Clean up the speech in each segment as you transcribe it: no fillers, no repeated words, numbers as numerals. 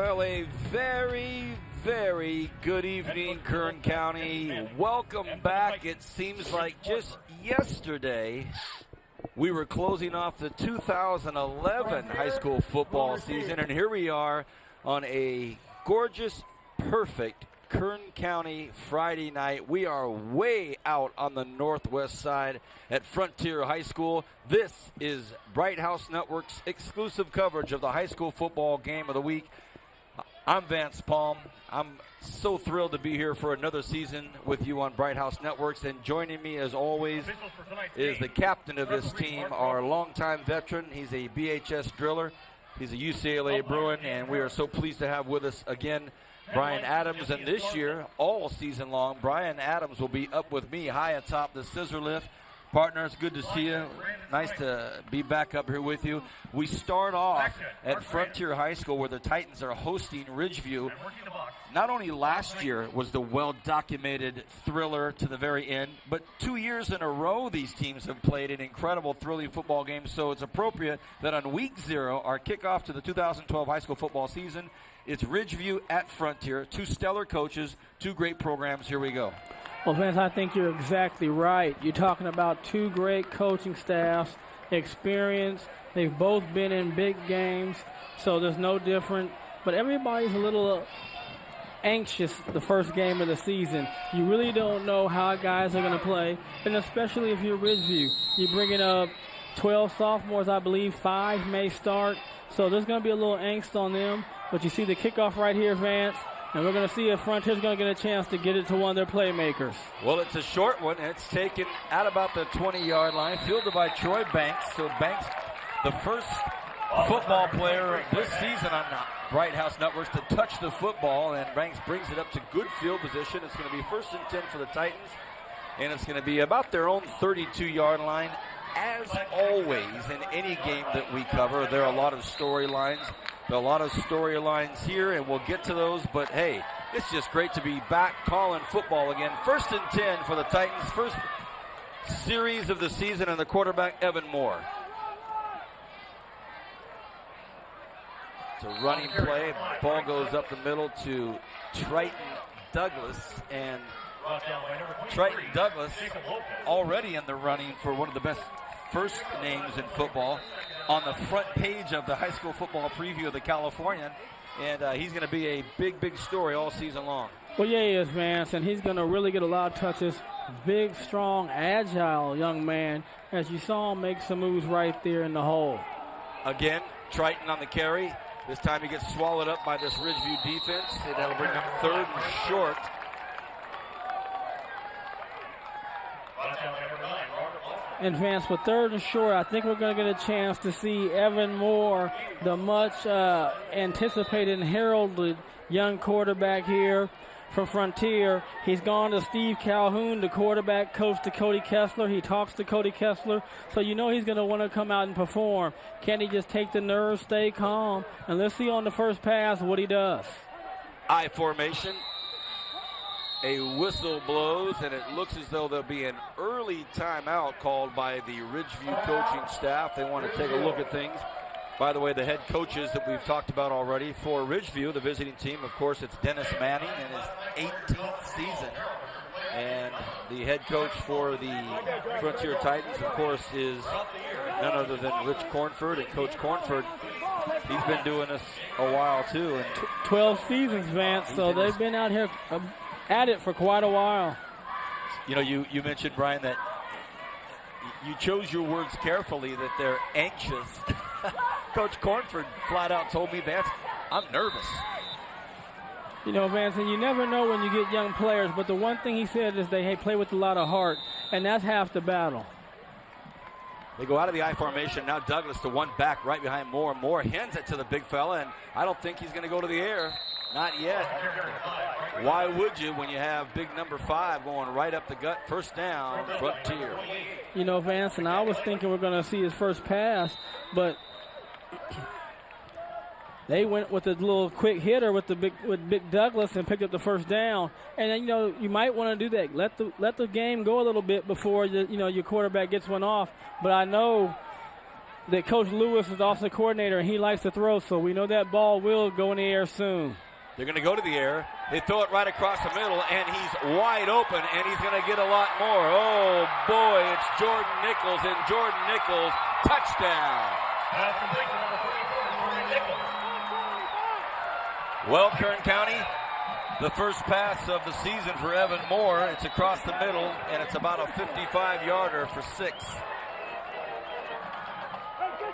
Well, a very, very good evening, Kern County. Welcome back. It seems like just yesterday we were closing off the 2011 high school football season, and here we are on a gorgeous, perfect Kern County Friday night. We are way out on the northwest side at Frontier High School. This is Bright House Network's exclusive coverage of the high school football game of the week. I'm Vance Palm. I'm so thrilled to be here for another season with you on Bright House Networks. And joining me, as always, is the captain of this team, our longtime veteran. He's a BHS driller. He's a UCLA Bruin, and we are so pleased to have with us again Brian Adams. And this year, all season long, Brian Adams will be up with me high atop the scissor lift. Partner, it's good to see you. Nice to be back up here with you. We start off at Frontier High School where the Titans are hosting Ridgeview. Not only last year was the well-documented thriller to the very end, but 2 years in a row these teams have played an incredible, thrilling football game. So it's appropriate that on week 0, our kickoff to the 2012 high school football season, it's Ridgeview at Frontier. 2 stellar coaches, 2 great programs. Here we go. Well, Vince, I think you're exactly right. You're talking about 2 great coaching staffs, experience. They've both been in big games, so there's no different. But everybody's a little anxious the first game of the season. You really don't know how guys are going to play, and especially if you're Ridgeview. You're bringing up 12 sophomores, I believe. 5 may start, so there's going to be a little angst on them. But you see the kickoff right here, Vance. And we're going to see if Frontier's going to get a chance to get it to one of their playmakers. Well, it's a short one. It's taken at about the 20-yard line, fielded by Troy Banks. So Banks, the first football player this season on Bright House Networks to touch the football, and Banks brings it up to good field position. It's going to be 1st and 10 for the Titans, and it's going to be about their own 32-yard line. As always, in any game that we cover, there are a lot of storylines. There are a lot of storylines here, and we'll get to those. But, hey, it's just great to be back calling football again. 1st and 10 for the Titans. First series of the season, and the quarterback, Evan Moore. It's a running play. Ball goes up the middle to Triton Douglas, and Triton Douglas already in the running for one of the best first names in football on the front page of the high school football preview of the Californian, and he's going to be a big, big story all season long. Well, yeah, he is, Vance, and he's going to really get a lot of touches. Big, strong, agile young man, as you saw him make some moves right there in the hole. Again, Triton on the carry. This time he gets swallowed up by this Ridgeview defense, and that'll bring up 3rd and short. And Vance, with 3rd and short, I think we're going to get a chance to see Evan Moore, the much anticipated and heralded young quarterback here from Frontier. He's gone to Steve Calhoun, the quarterback coach, to Cody Kessler. He talks to Cody Kessler, so you know he's going to want to come out and perform. Can he just take the nerves, stay calm, and let's see on the first pass what he does. I formation. A whistle blows, and it looks as though there'll be an early timeout called by the Ridgeview coaching staff. They want to take a look at things. By the way, the head coaches that we've talked about already for Ridgeview, the visiting team, of course, it's Dennis Manning in his 18th season. And the head coach for the Frontier Titans, of course, is none other than Rich Cornford. And Coach Cornford, he's been doing this a while, too. And 12 seasons, Vance, so they've been out here at it for quite a while. You know, you mentioned, Brian, that you chose your words carefully, that they're anxious. Coach Cornford flat out told me, Vance, I'm nervous. You know, Vance, and you never know when you get young players, but the one thing he said is they play with a lot of heart, and that's half the battle. They go out of the I formation. Now Douglas, the one back right behind Moore. Moore hands it to the big fella, and I don't think he's going to go to the air. Not yet. Why would you when you have big number 5 going right up the gut? First down, Frontier. You know, Vance, and I was thinking we're going to see his first pass, but they went with a little quick hitter with Big Douglas and picked up the first down. And then, you know, you might want to do that. Let the game go a little bit before your quarterback gets one off. But I know that Coach Lewis is the offensive coordinator, and he likes to throw, so we know that ball will go in the air soon. They're going to go to the air. They throw it right across the middle, and he's wide open, and he's going to get a lot more. Oh, boy, it's Jordan Nichols, and Jordan Nichols, touchdown. Well, Kern County, the first pass of the season for Evan Moore. It's across the middle, and it's about a 55-yarder for 6.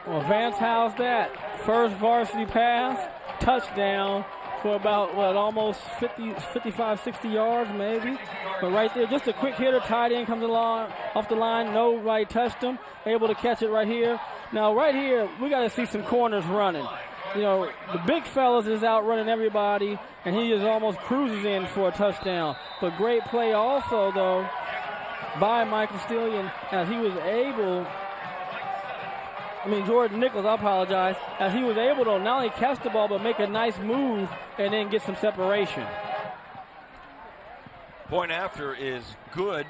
Well, Vance, how's that? First varsity pass, touchdown for about, almost 55, 60 yards maybe. But right there, just a quick hitter, tight end comes along off the line. Nobody touched him. Able to catch it right here. Now, right here, we got to see some corners running. You know, the big fellas is out running everybody, and he just almost cruises in for a touchdown. But great play also, though, by Michael Stillion as he was able – Jordan Nichols, I apologize, as he was able to not only catch the ball but make a nice move and then get some separation. Point after is good,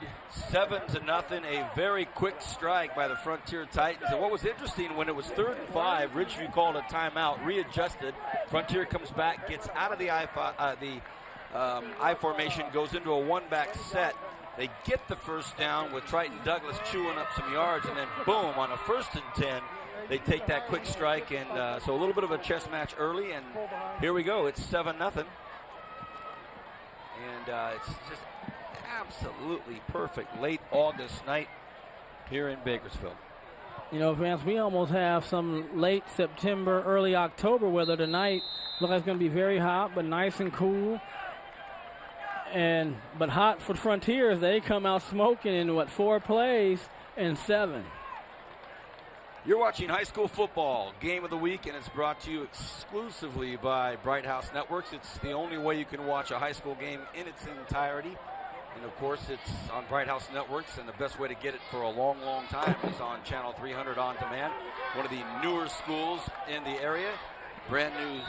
7-0. A very quick strike by the Frontier Titans. And what was interesting, when it was 3rd and 5, Ridgeview called a timeout, readjusted. Frontier comes back, gets out of the I formation, goes into a one-back set. They get the first down with Triton Douglas chewing up some yards, and then boom, on a 1st and 10, they take that quick strike, and so a little bit of a chess match early, and here we go. It's 7-0, and it's just absolutely perfect late August night here in Bakersfield. You know, Vance, we almost have some late September, early October weather tonight. Looks like it's going to be very hot, but nice and cool. But hot for Frontiers. They come out smoking in 4 plays and 7. You're watching high school football, Game of the Week, and it's brought to you exclusively by Bright House Networks. It's the only way you can watch a high school game in its entirety. And, of course, it's on Bright House Networks, and the best way to get it for a long, long time is on Channel 300 On Demand, one of the newer schools in the area. Brand new,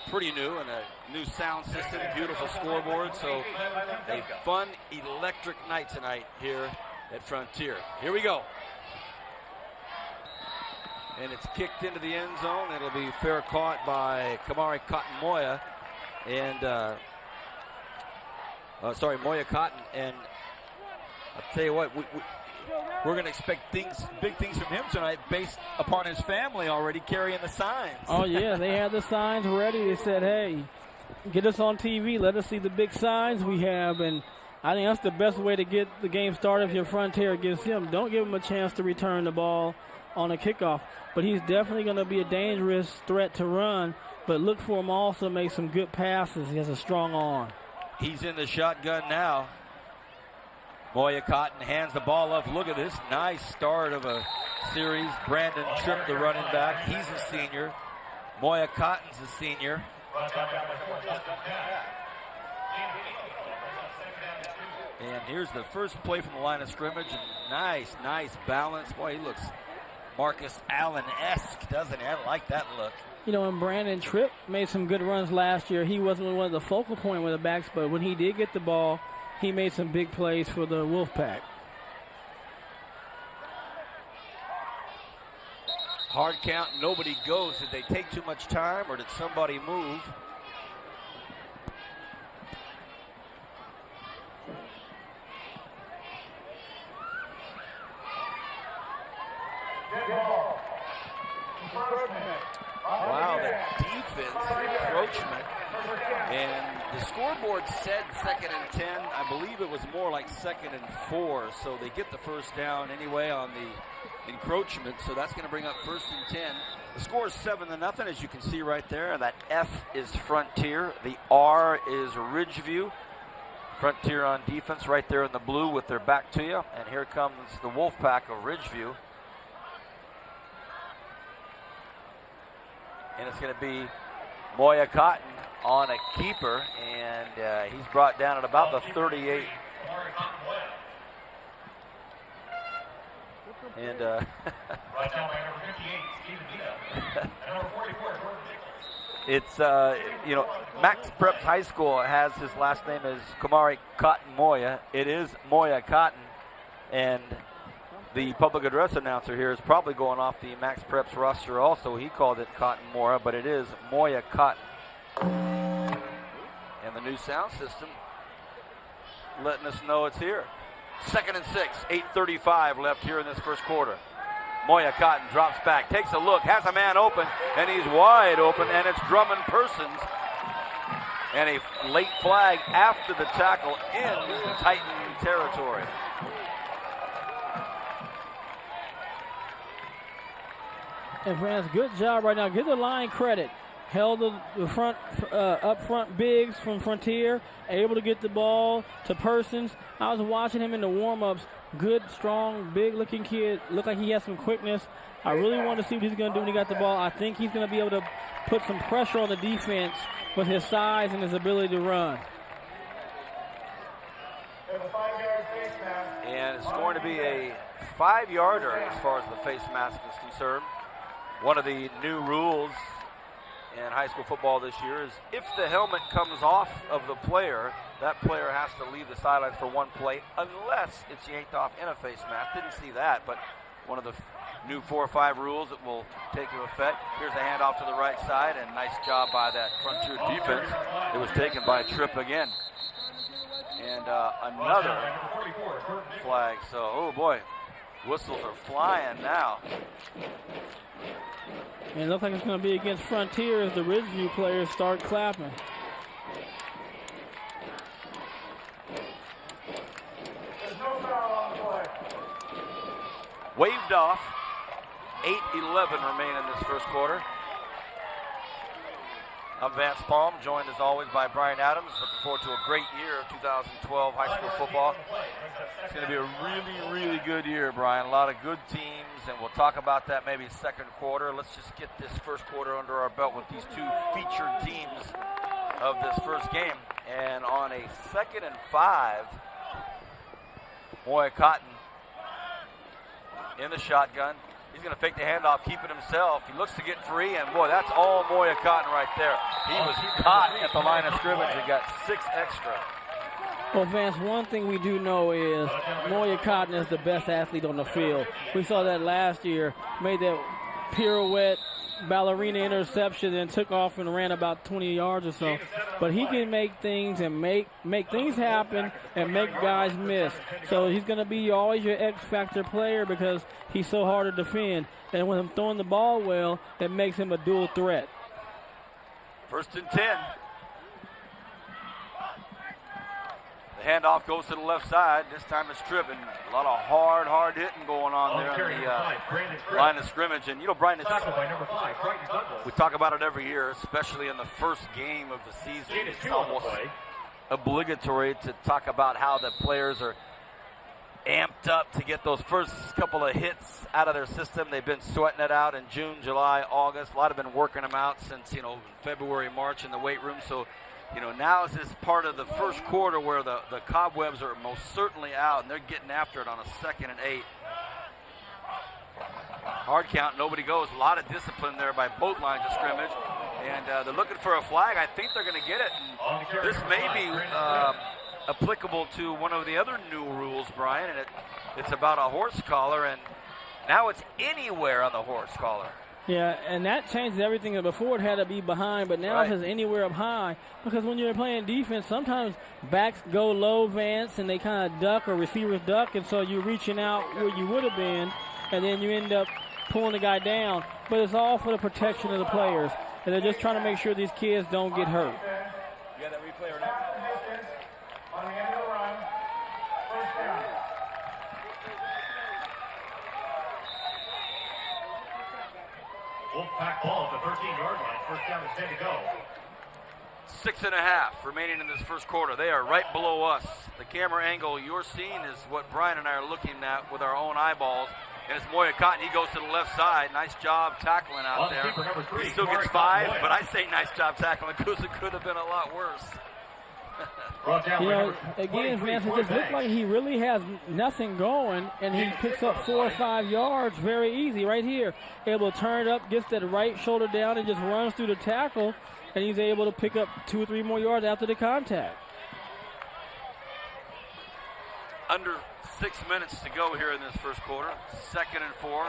pretty new, and a new sound system, beautiful scoreboard. So a fun, electric night tonight here at Frontier. Here we go. And it's kicked into the end zone. It'll be fair caught by Kamari Cotton-Moya. And, Moya Cotton. And I'll tell you what, we're going to expect big things from him tonight based upon his family already carrying the signs. Oh, yeah, they had the signs ready. They said, hey, get us on TV. Let us see the big signs we have. And I think that's the best way to get the game started if you're Frontier against him. Don't give him a chance to return the ball on a kickoff. But he's definitely going to be a dangerous threat to run. But look for him also to make some good passes. He has a strong arm. He's in the shotgun now. Moya Cotton hands the ball off. Look at this nice start of a series. Brandon Tripp, the running back. He's a senior. Moya Cotton's a senior. And here's the first play from the line of scrimmage. Nice balance. Boy, he looks Marcus Allen-esque, doesn't he? I like that look. You know, and Brandon Tripp made some good runs last year. He wasn't one of the focal point with the backs, but when he did get the ball, he made some big plays for the Wolfpack. Hard count, nobody goes. Did they take too much time, or did somebody move? Wow, the defense, encroachment. And the scoreboard said 2nd and 10. I believe it was more like 2nd and 4. So they get the first down anyway on the encroachment. So that's going to bring up 1st and 10. The score is 7-0, as you can see right there. That F is Frontier. The R is Ridgeview. Frontier on defense right there in the blue with their back to you. And here comes the Wolfpack of Ridgeview. And it's going to be Moya Cotton on a keeper, and he's brought down at about the 38. And it's Max Preps High School has his last name is Kamari Cotton Moya. It is Moya Cotton, and the public address announcer here is probably going off the Max Preps roster also. He called it Cotton Mora, but it is Moya Cotton. And the new sound system letting us know it's here. 2nd and 6, 8:35 left here in this first quarter. Moya Cotton drops back, takes a look, has a man open, and he's wide open, and it's Drummond Persons. And a late flag after the tackle in Titan territory. And Vance, good job right now. Give the line credit. Held the front, up front bigs from Frontier, able to get the ball to Persons. I was watching him in the warm-ups. Good, strong, big-looking kid. Looked like he has some quickness. I really want to see what he's going to do when he got the ball. I think he's going to be able to put some pressure on the defense with his size and his ability to run. And it's going to be a 5-yarder as far as the face mask is concerned. One of the new rules in high school football this year is if the helmet comes off of the player, that player has to leave the sidelines for one play unless it's yanked off in a face mask. Didn't see that, but one of the new 4 or 5 rules that will take into effect. Here's a handoff to the right side, and nice job by that Frontier defense. It was taken by Tripp again. And another flag. So, oh boy, whistles are flying now. And it looks like it's going to be against Frontier as the Ridgeview players start clapping. There's no foul on the play. Waved off. 8:11 remain in this first quarter. I'm Vance Palm, joined as always by Brian Adams. Looking forward to a great year of 2012 high school football. It's going to be a really, really good year, Brian. A lot of good teams, and we'll talk about that maybe second quarter. Let's just get this first quarter under our belt with these 2 featured teams of this first game. And on a 2nd and 5, Moya Cotton in the shotgun. He's going to fake the handoff, keep it himself. He looks to get free, and boy, that's all Moya Cotton right there. He was caught at the line of scrimmage and got 6 extra. Well, Vance, one thing we do know is Moya Cotton is the best athlete on the field. We saw that last year, made that pirouette, ballerina interception, and took off and ran about 20 yards or so. But he can make things and make things happen and make guys miss. So he's going to be always your X-factor player because he's so hard to defend. And when I'm throwing the ball well, it makes him a dual threat. 1st and 10. The handoff goes to the left side. This time it's Tripp, and a lot of hard hitting going on there on the line of scrimmage. And, you know, Brian, we talk about it every year, especially in the first game of the season. It's almost obligatory to talk about how the players are amped up to get those first couple of hits out of their system. They've been sweating it out in June, July, August. A lot have been working them out since, you know, February, March in the weight room. So, you know, now is this part of the first quarter where the cobwebs are most certainly out, and they're getting after it on a 2nd and 8. Hard count, nobody goes. A lot of discipline there by both lines of scrimmage, and they're looking for a flag. I think they're going to get it. And this may be applicable to one of the other new rules, Brian, and it's about a horse collar, and now it's anywhere on the horse collar. Yeah, and that changes everything. Before it had to be behind, but now it says anywhere up high. Because when you're playing defense, sometimes backs go low, Vance, and they kind of duck or receivers duck, and so you're reaching out where you would have been, and then you end up pulling the guy down. But it's all for the protection of the players, and they're just trying to make sure these kids don't get hurt. You got that replay or not? On the end of the run, 1st down. Wolfpack ball at the 13-yard line. 1st down and 10 to go. 6.5 remaining in this first quarter. They are right below us. The camera angle you're seeing is what Brian and I are looking at with our own eyeballs. And it's Moya Cotton. He goes to the left side. Nice job tackling out there. He still gets 5, but I say nice job tackling because it could have been a lot worse. You know, again, Vance, it just looked like he really has nothing going, and he picks up 4 or 5 yards very easy right here. Able to turn it up, gets that right shoulder down, and just runs through the tackle, and he's able to pick up 2 or 3 more yards after the contact. Under 6 minutes to go here in this first quarter. 2nd and 4.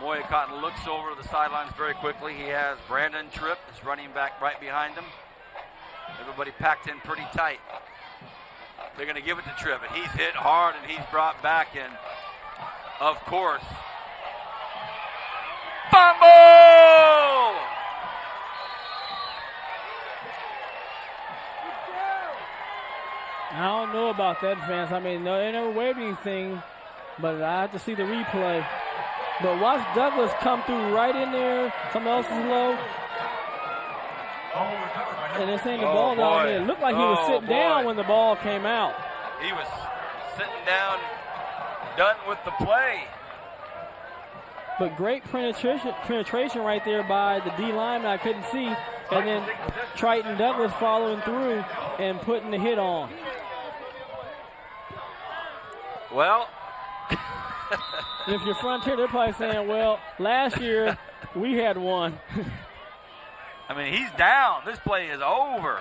Moya Cotton looks over the sidelines very quickly. He has Brandon Tripp, his running back, right behind him. Everybody packed in pretty tight. They're going to give it to Tripp, and he's hit hard, and he's brought back, and of course, fumble! I don't know about that, Vance. I mean, they never waved anything, but I have to see the replay. But watch Douglas come through right in there. Someone else is low. And they're saying the ball down there. It looked like he was sitting down when the ball came out. He was sitting down, done with the play. But great penetration right there by the D lineman I couldn't see. And then Triton Douglas following through and putting the hit on. Well, if you're Frontier, they're probably saying, well, last year we had one. I mean, he's down. This play is over.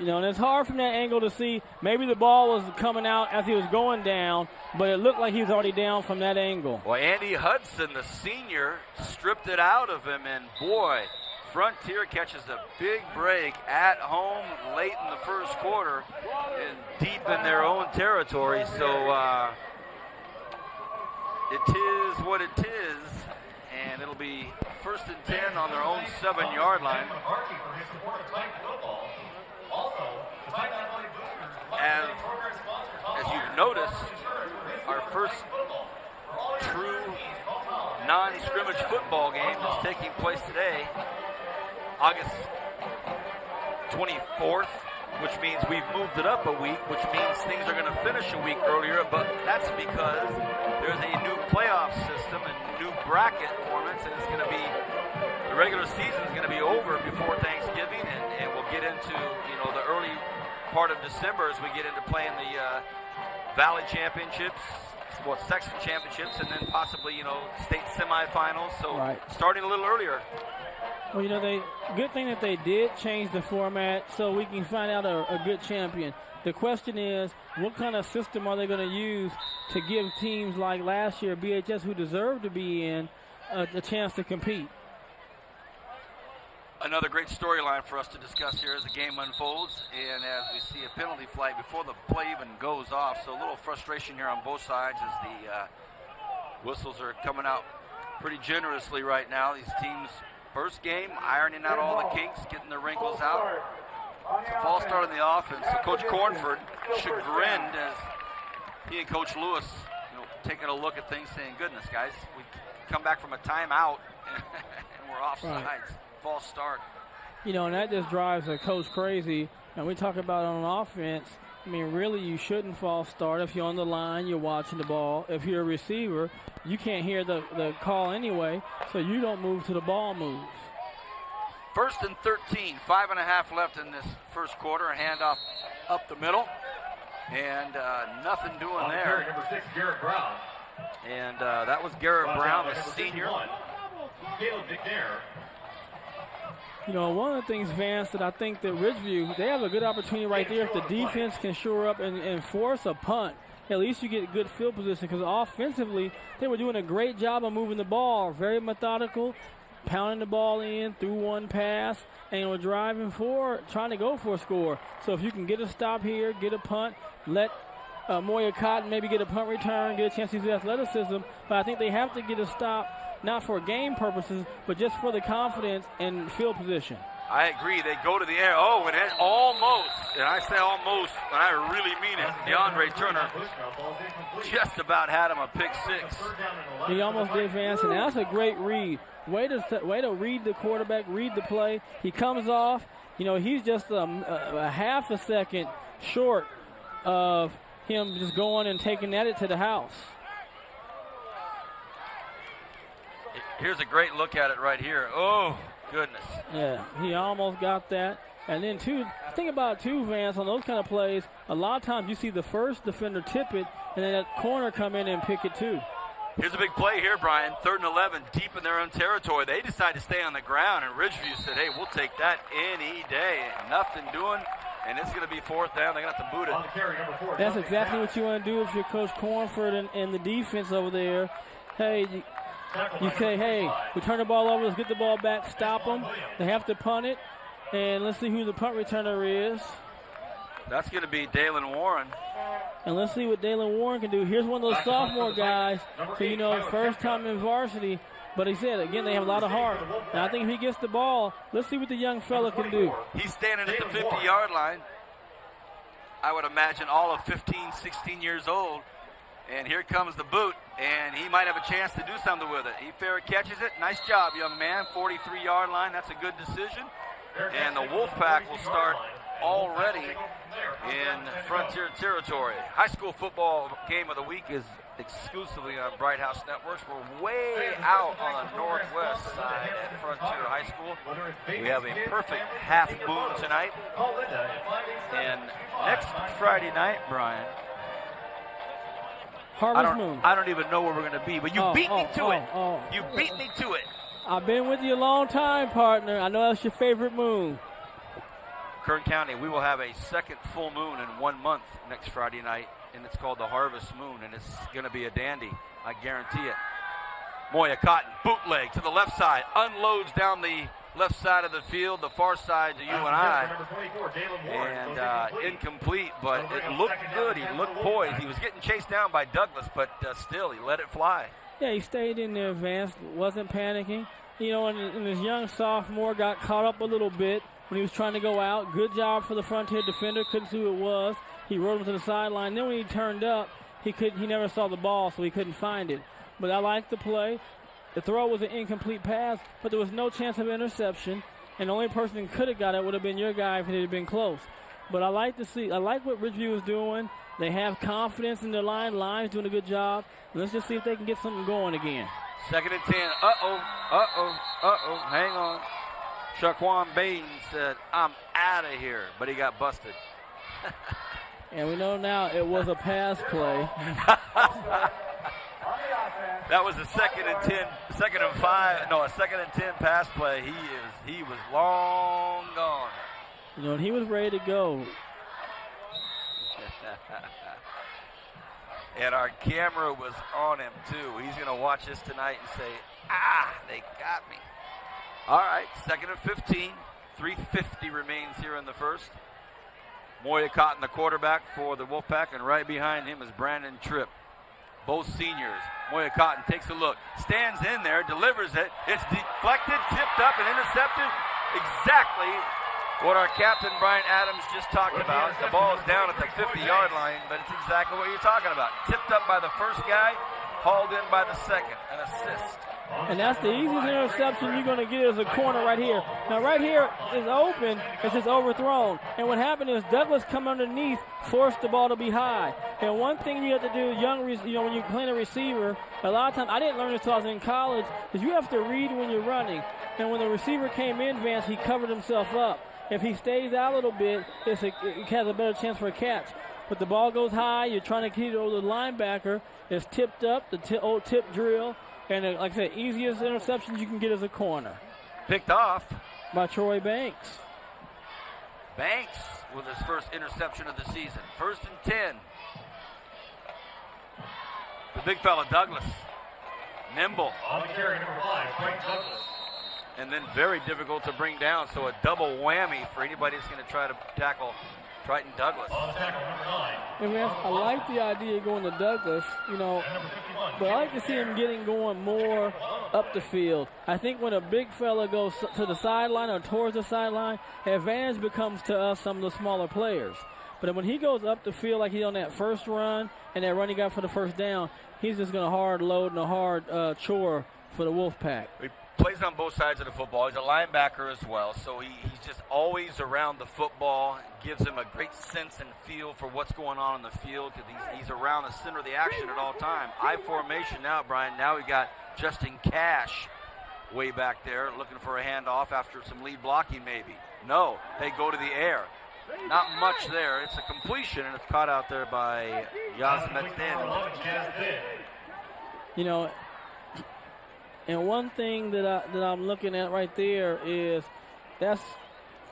You know, and it's hard from that angle to see. Maybe the ball was coming out as he was going down, but it looked like he was already down from that angle. Well, Andy Hudson, the senior, stripped it out of him, and boy, Frontier catches a big break at home late in the first quarter and deep in their own territory. So it is what it is, and it'll be 1st and 10 on their own 7-yard line. As you've noticed, our first true non-scrimmage football game is taking place today, August 24th, which means we've moved it up a week, which means things are going to finish a week earlier, but that's because there's a new playoff system and new bracket formats, and it's going to be, the regular season is going to be over before Thanksgiving, and we'll get into, the early part of December as we get into playing the Valley Championships, section championships, and then possibly, state semifinals, so starting a little earlier. Well, good thing that they did change the format so we can find out a good champion. The question is, what kind of system are they going to use to give teams like last year, BHS, who deserve to be in, a chance to compete? Another great storyline for us to discuss here as the game unfolds, and as we see a penalty flag before the play even goes off. So a little frustration here on both sides as the whistles are coming out pretty generously right now. These teams, first game, ironing out all the kinks, getting the wrinkles out. It's a false start on the offense. So Coach Cornford chagrined as he and Coach Lewis, taking a look at things, saying, goodness, guys, we come back from a timeout and we're offsides. Right. False start. And that just drives a coach crazy. And we talk about on offense, I mean, really, you shouldn't false start. If you're on the line, you're watching the ball. If you're a receiver, you can't hear the call anyway, so you don't move till the ball moves. 1st and 13, 5.5 left in this first quarter. A handoff up the middle, and nothing doing there. Number 6, Garrett Brown. And that was Garrett Brown, the senior. Caleb McNair. One of the things, Vance, that I think that Ridgeview, they have a good opportunity right there. If the defense can shore up and force a punt, at least you get good field position, because offensively, they were doing a great job of moving the ball, very methodical, pounding the ball in through one pass, and we're driving forward, trying to go for a score. So if you can get a stop here, get a punt, let Moya Cotton maybe get a punt return, get a chance to use athleticism, but I think they have to get a stop, not for game purposes, but just for the confidence and field position. I agree. They go to the air. Oh, and it almost, and I say almost, and I really mean it, DeAndre Turner just about had him a pick six. He almost did, Vance, and that's a great read. Way to read the quarterback, read the play. He comes off. He's just a half a second short of him just going and taking it to the house. Here's a great look at it right here. Oh, goodness. Yeah, he almost got that. And then, think about Vance, on those kind of plays, a lot of times you see the first defender tip it, and then that corner come in and pick it too. Here's a big play here, Brian. 3rd and 11, deep in their own territory. They decide to stay on the ground, and Ridgeview said, hey, we'll take that any day. Nothing doing. And it's going to be 4th down. They're going to have to boot On the it. carry, number 4. That's exactly what you want to do if you're Coach Cornford and the defense over there. Hey, you say, hey, we turn the ball over, let's get the ball back, stop them. They have to punt it, and let's see who the punt returner is. That's going to be Dalen Warren. And let's see what Dalen Warren can do. Here's one of those sophomore guys, so you know, first time in varsity. But he said, again, they have a lot of heart. And I think if he gets the ball, let's see what the young fella can do. He's standing at the 50-yard line. I would imagine all of 15, 16 years old. And here comes the boot, and he might have a chance to do something with it. He fair catches it. Nice job, young man. 43-yard line. That's a good decision. And the Wolfpack will start already in Frontier territory. High school football game of the week is exclusively on Bright House Networks. We're way out on the northwest side at Frontier High School. We have a perfect half moon tonight. And next Friday night, Brian, Harvest Moon. I don't even know where we're going to be, but you beat me to it. You beat me to it. I've been with you a long time, partner. I know that's your favorite moon. Kern County, we will have a second full moon in 1 month next Friday night, and it's called the Harvest Moon, and it's going to be a dandy. I guarantee it. Moya Cotton, bootleg to the left side, unloads down the left side of the field, the far side to you and I, and incomplete, but it looked good. He looked poised. He was getting chased down by Douglas, but still, he let it fly. Yeah, he stayed in the advance, wasn't panicking. You know, and his young sophomore got caught up a little bit when he was trying to go out. Good job for the Frontier defender. Couldn't see who it was. He rode him to the sideline. Then when he turned up, he never saw the ball, so he couldn't find it. But I liked the play. The throw was an incomplete pass, but there was no chance of interception. And the only person that could have got it would have been your guy if it had been close. But I like what Ridgeview is doing. They have confidence in their line. Line's doing a good job. And let's just see if they can get something going again. 2nd and 10. Hang on. Shaquan Bain said, I'm out of here, but he got busted. And we know now it was a pass play. That was a 2nd and 10, 2nd and 5, no, a 2nd and 10 pass play. He was long gone. You know, and he was ready to go. And our camera was on him, too. He's going to watch this tonight and say, they got me. All right, 2nd and 15. 3:50 remains here in the first. Moya Cotton, the quarterback for the Wolfpack, and right behind him is Brandon Tripp. Both seniors. Moya Cotton takes a look, stands in there, delivers it. It's deflected, tipped up, and intercepted. Exactly what our captain, Brian Adams, just talked about. The ball is down at the 50-yard line, but it's exactly what you're talking about. Tipped up by the first guy, hauled in by the second. An assist. And that's the easiest interception you're going to get as a corner right here. Now, right here is open. It's just overthrown. And what happened is Douglas come underneath, forced the ball to be high. And one thing you have to do, when you're playing a receiver, a lot of times, I didn't learn this until I was in college, is you have to read when you're running. And when the receiver came in advance, he covered himself up. If he stays out a little bit, it has a better chance for a catch. But the ball goes high, you're trying to keep it over the linebacker. It's tipped up, the old tip drill. And like I said, easiest interceptions you can get as a corner. Picked off by Troy Banks. Banks with his first interception of the season. 1st and 10. The big fella, Douglas. Nimble. On the carry, number 5, Frank Douglas. And then very difficult to bring down, so a double whammy for anybody that's going to try to tackle Triton Douglas. On tackle, number 9. And man, I like the idea of going to Douglas, but I like to see him going more up the field. I think when a big fella goes to the sideline or towards the sideline, advantage becomes to us some of the smaller players. But when he goes up the field like he's on that first run and that run he got for the first down, he's just going to hard load and a hard chore for the Wolfpack. He plays on both sides of the football. He's a linebacker as well, so he's just always around the football. It gives him a great sense and feel for what's going on in the field because he's around the center of the action at all time. I formation now, Brian. Now we got Justin Cash way back there looking for a handoff after some lead blocking maybe. No, they go to the air. Not much there. It's a completion, and it's caught out there by Yazmeddin. And one thing that I'm looking at right there is that's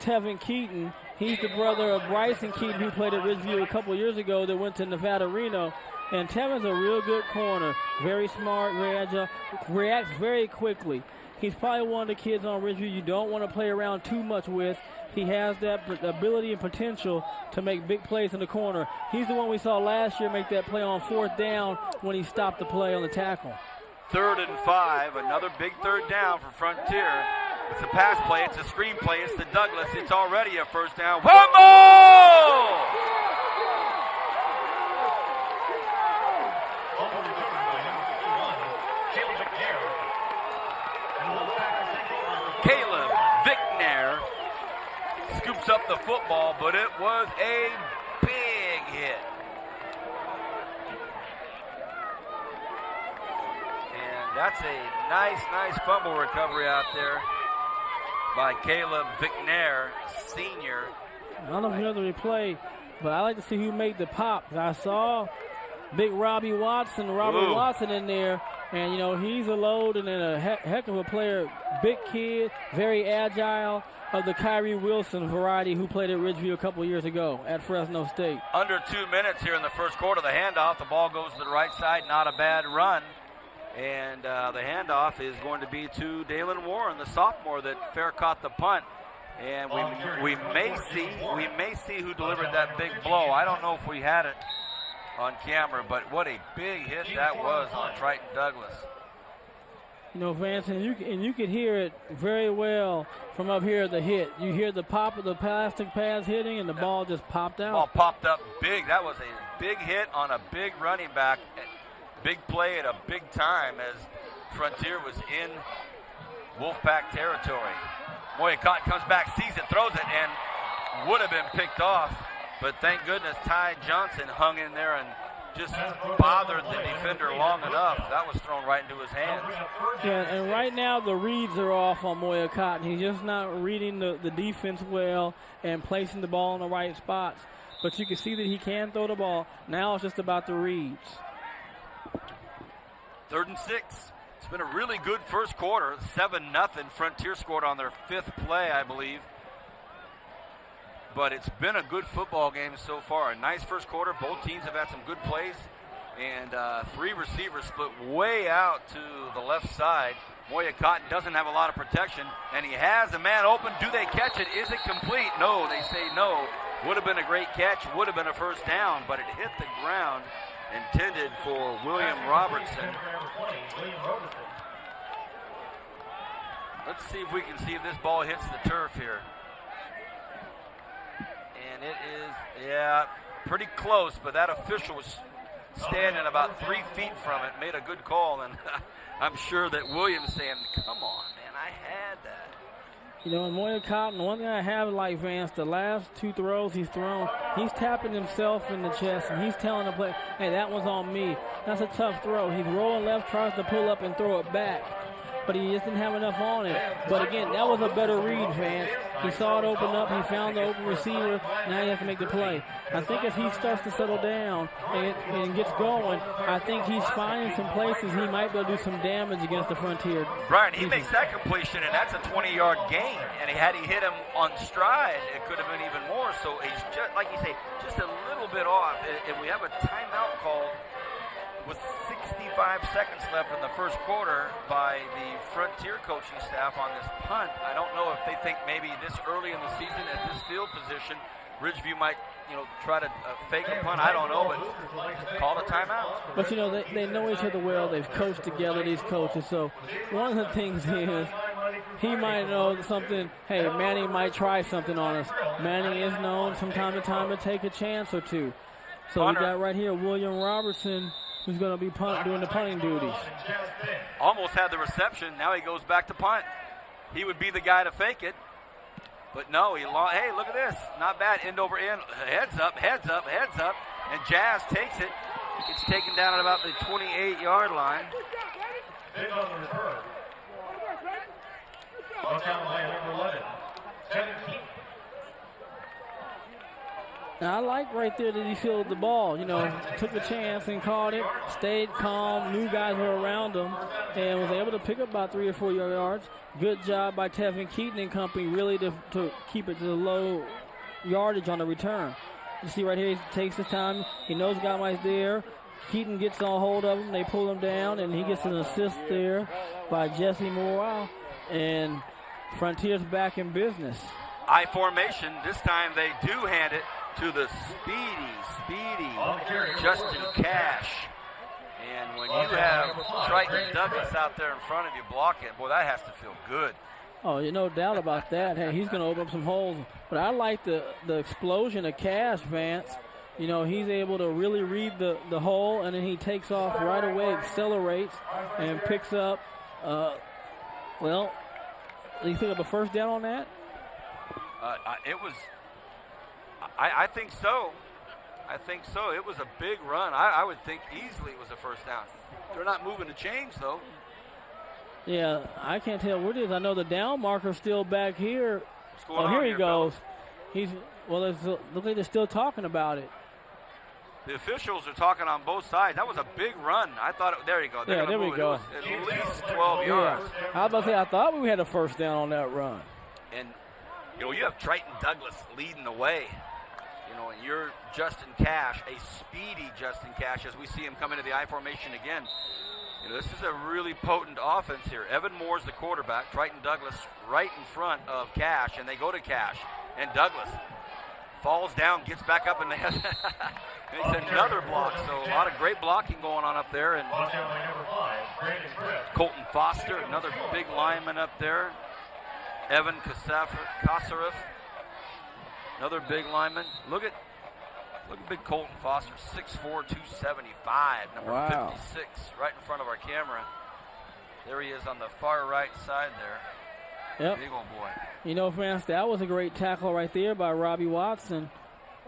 Tevin Keaton. He's the brother of Bryson Keaton, who played at Ridgeview a couple years ago that went to Nevada Reno. And Tevin's a real good corner. Very smart, very agile, reacts very quickly. He's probably one of the kids on Ridgeview you don't want to play around too much with. He has that ability and potential to make big plays in the corner. He's the one we saw last year make that play on 4th down when he stopped the play on the tackle. 3rd and 5, another big 3rd down for Frontier. It's a pass play, it's a screen play, it's to Douglas. It's already a 1st down. Fumble! Caleb Vicknair scoops up the football, but it was a big hit. And that's a nice fumble recovery out there by Caleb Vicknair, senior. I don't know if you know the replay, but I like to see who made the pop. I saw big Robert Watson in there, and, you know, he's a load and then a heck of a player. Big kid, very agile, of the Kyrie Wilson variety who played at Ridgeview a couple years ago at Fresno State. Under 2 minutes here in the first quarter, the handoff. The ball goes to the right side, not a bad run. And the handoff is going to be to Dalen Warren, the sophomore that fair caught the punt. And we may see who delivered that big blow. I don't know if we had it on camera, but what a big hit that was on Triton Douglas. You know, Vance, and you could hear it very well from up here, the hit. You hear the pop of the plastic pads hitting, and the ball just popped out. Ball popped up big. That was a big hit on a big running back. Big play at a big time as Frontier was in Wolfpack territory. Moya Cotton comes back, sees it, throws it, and would have been picked off. But thank goodness Ty Johnson hung in there and just bothered the defender long enough. That was thrown right into his hands. Yeah, and right now the reads are off on Moya Cotton. He's just not reading the defense well and placing the ball in the right spots. But you can see that he can throw the ball. Now it's just about the reads. 3rd and 6. It's been a really good first quarter. 7-0. Frontier scored on their 5th play, I believe. But it's been a good football game so far. A nice first quarter. Both teams have had some good plays. And 3 receivers split way out to the left side. Moya Cotton doesn't have a lot of protection. And he has a man open. Do they catch it? Is it complete? No, they say no. Would have been a great catch. Would have been a 1st down. But it hit the ground. Intended for William Robertson. Let's see if we can see if this ball hits the turf here. And it is, yeah, pretty close, but that official was standing about 3 feet from it, made a good call, and I'm sure that William's saying, come on, man, I had that. You know, in Moya Cotton, one thing I have like Vance, the last 2 throws he's thrown, he's tapping himself in the chest, and he's telling the player, hey, that one's on me. That's a tough throw. He's rolling left, tries to pull up and throw it back, but he just didn't have enough on it. But again, that was a better read, Vance. He saw it open up, he found the open receiver, now he has to make the play. I think as he starts to settle down and gets going, I think he's finding some places he might be able to do some damage against the Frontier. Brian, he makes that completion, and that's a 20-yard gain. And had he hit him on stride, it could have been even more. So he's just, like you say, just a little bit off. And we have a timeout called with 65 seconds left in the first quarter by the Frontier coaching staff on this punt. I don't know if they think maybe this early in the season at this field position, Ridgeview might, try to fake a punt. I don't know, but call a timeout. But, they know each other well. They've coached together, these coaches. So one of the things is he might know something. Hey, Manning might try something on us. Manning is known from time to time to take a chance or two. So we got right here William Robertson, who's going to be doing the punting duties. Almost had the reception. Now he goes back to punt. He would be the guy to fake it. But no, hey, look at this. Not bad. End over end. Heads up, heads up, heads up. And Jazz takes it. It's taken down at about the 28-yard line. Now, I like right there that he fielded the ball. Took a chance and caught it, stayed calm, knew guys were around him, and was able to pick up about 3 or 4 yards. Good job by Tevin Keaton and company, really to keep it to the low yardage on the return. You see right here, he takes his time. He knows Gomai's there. Keaton gets on hold of him. They pull him down, and he gets an assist there by Jesse Morrell. And Frontier's back in business. I formation. This time they do hand it to the speedy Justin Cash. And when you have Triton Douglas out there in front of you blocking, boy, that has to feel good. Oh, you no doubt about that. Hey, he's going to open up some holes. But I like the explosion of Cash, Vance. You know, he's able to really read the hole, and then he takes off right away, accelerates, and picks up, well, did he pick up a first down on that? I think so. I think so. It was a big run. I would think easily it was a first down. They're not moving the chains, though. Yeah, I can't tell what it is. I know the down marker's still back here. What's going on here he goes. Fellas? Looks like they're still talking about it. The officials are talking on both sides. That was a big run. I thought, there you go. Yeah, there we go. At least 12 yards. I was about to say, I thought we had a first down on that run. And, you know, you have Triton Douglas leading the way. You know, and you're Justin Cash, a speedy Justin Cash, as we see him come into the I formation again. You know, this is a really potent offense here. Evan Moore's the quarterback. Triton Douglas right in front of Cash, and they go to Cash. And Douglas falls down, gets back up, and makes another block. So a lot of great blocking going on up there. And Colton Foster, another big lineman up there. Evan Kasarev, another big lineman. Look at big Colton Foster, 6'4", 275, number 56, right in front of our camera. There he is on the far right side there. Yep. Big old boy. You know, Vance, that was a great tackle right there by Robbie Watson.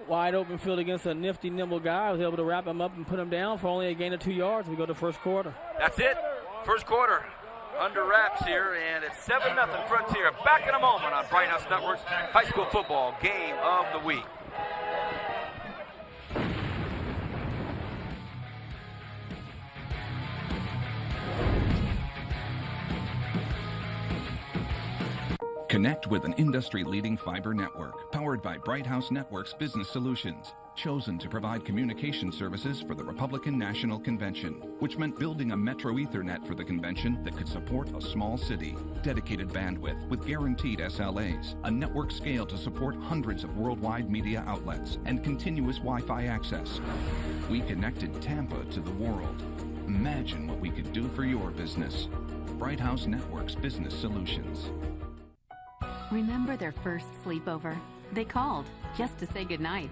Wide open field against a nifty, nimble guy. I was able to wrap him up and put him down for only a gain of 2 yards. We go to first quarter. That's it. First quarter under wraps here, and it's 7-0 Frontier. Back in a moment on Bright House Network's high school football game of the week. Connect with an industry-leading fiber network powered by Bright House Network's Business Solutions, chosen to provide communication services for the Republican National Convention, which meant building a Metro Ethernet for the convention that could support a small city, dedicated bandwidth with guaranteed SLAs, a network scale to support hundreds of worldwide media outlets, and continuous Wi-Fi access. We connected Tampa to the world. Imagine what we could do for your business. Bright House Network's Business Solutions. Remember their first sleepover? They called just to say goodnight.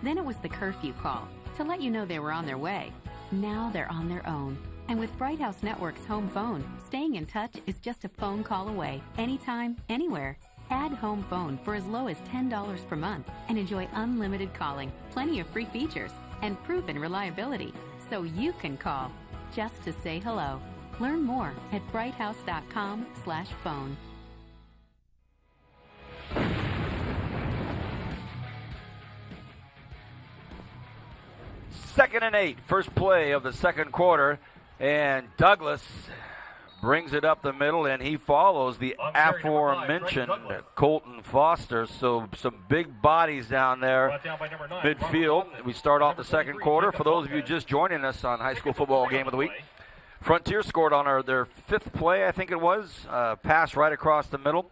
Then it was the curfew call to let you know they were on their way. Now they're on their own. And with Bright House Network's home phone, staying in touch is just a phone call away, anytime, anywhere. Add home phone for as low as $10 per month and enjoy unlimited calling, plenty of free features, and proven reliability. So you can call just to say hello. Learn more at brighthouse.com/phone. Second and 8, first play of the second quarter, and Douglas brings it up the middle, and he follows the aforementioned Colton Foster. So some big bodies down there midfield. We start off the second quarter. For those of you just joining us on High School Football Game of the Week, Frontier scored on their fifth play, I think it was, pass right across the middle.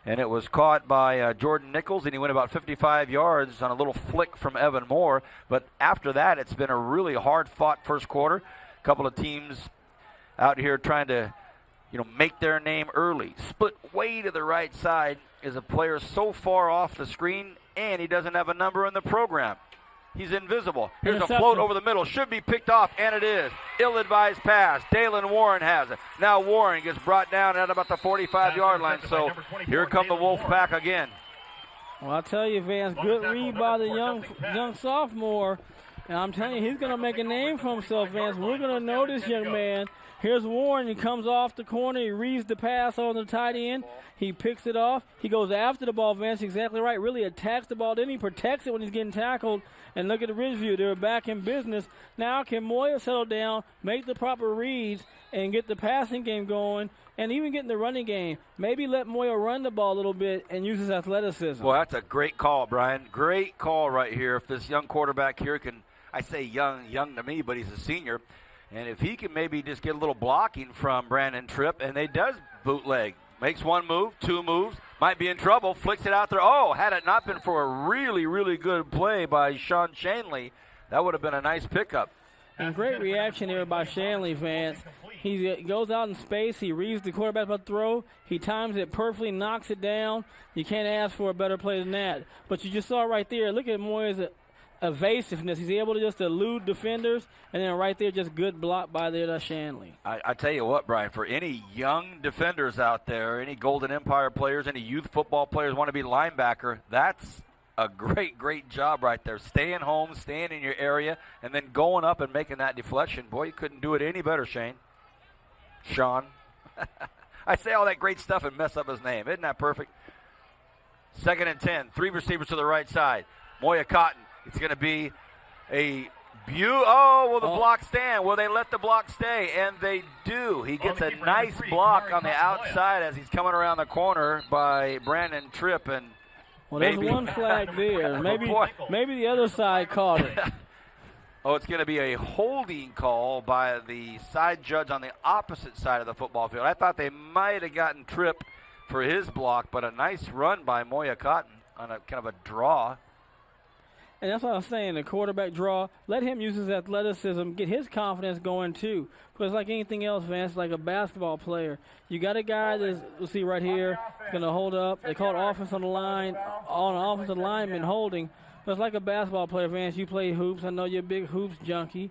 And it was caught by Jordan Nichols, and he went about 55 yards on a little flick from Evan Moore. But after that, it's been a really hard-fought first quarter. A couple of teams out here trying to, make their name early. Split way to the right side is a player so far off the screen, and he doesn't have a number in the program. He's invisible. Here's a float over the middle. Should be picked off, and it is. Ill-advised pass. Dalen Warren has it. Now Warren gets brought down at about the 45-yard line. So here come the Wolfpack again. Well, I'll tell you, Vance, good read by the young sophomore. And I'm telling you, he's going to make a name for himself, Vance. We're going to know this young man. Here's Warren. He comes off the corner. He reads the pass on the tight end. He picks it off. He goes after the ball, Vance. Exactly right. Really attacks the ball. Then he protects it when he's getting tackled. And look at the Ridgeview. They're back in business. Now can Moya settle down, make the proper reads, and get the passing game going and even get in the running game. Maybe let Moya run the ball a little bit and use his athleticism. Well, that's a great call, Brian. Great call right here. If this young quarterback here can, I say young to me, but he's a senior, and if he can maybe just get a little blocking from Brandon Tripp, and they does bootleg, makes one move, two moves, might be in trouble, flicks it out there. Oh, had it not been for a really, really good play by Sean Shanley, that would have been a nice pickup. And great reaction there by Shanley, Vance. He goes out in space. He reads the quarterback about to throw. He times it perfectly, knocks it down. You can't ask for a better play than that. But you just saw right there, look at Moya's evasiveness. He's able to just elude defenders, and then right there, just good block by there to Shanley. I tell you what, Brian, for any young defenders out there, any Golden Empire players, any youth football players want to be linebacker, that's a great job right there. Staying home, staying in your area, and then going up and making that deflection. Boy, you couldn't do it any better, Sean. I say all that great stuff and mess up his name. Isn't that perfect? 2nd and 10. 3 receivers to the right side. Moya Cotton. It's going to be a will the block stand? Will they let the block stay? And they do. He gets a nice block on the outside as he's coming around the corner by Brandon Tripp. And well, there's one flag there. Maybe the other side caught it. It's going to be a holding call by the side judge on the opposite side of the football field. I thought they might have gotten Tripp for his block, but a nice run by Moya Cotton on a kind of a draw. And that's what I was saying, the quarterback draw, let him use his athleticism, get his confidence going too. Because like anything else, Vance, like a basketball player, you got a guy that's, we'll see right here, going to hold up. They call it offense on the line, on an offensive lineman holding. But it's like a basketball player, Vance. You play hoops. I know you're a big hoops junkie.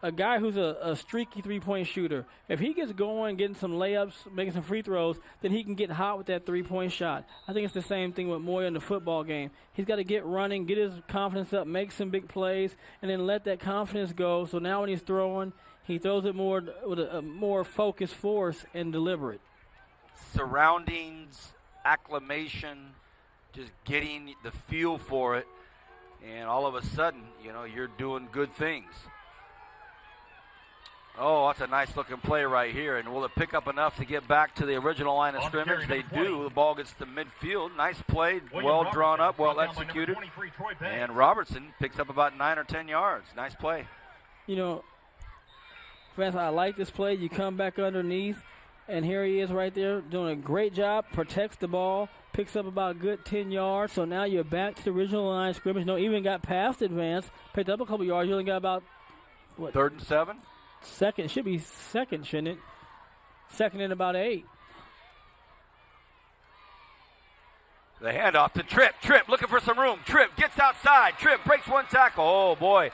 A guy who's a streaky three-point shooter, if he gets going, getting some layups, making some free throws, then he can get hot with that three-point shot. I think it's the same thing with Moya in the football game. He's got to get running, get his confidence up, make some big plays, and then let that confidence go. So now when he's throwing, he throws it more with a more focused force and deliberate. Surroundings, acclimation, just getting the feel for it, and all of a sudden, you're doing good things. Oh, that's a nice-looking play right here. And will it pick up enough to get back to the original line of scrimmage? They do. The ball gets to midfield. Nice play, well drawn up, well executed. And Robertson picks up about 9 or 10 yards. Nice play. Vance, I like this play. You come back underneath, and here he is right there doing a great job, protects the ball, picks up about a good 10 yards. So now you're back to the original line of scrimmage. No, even got past advance, picked up a couple yards. You only got about, 3rd and 7? Second, should be second, shouldn't it? Second and about 8. The handoff to Tripp. Tripp looking for some room. Tripp gets outside. Tripp breaks one tackle. Oh, boy.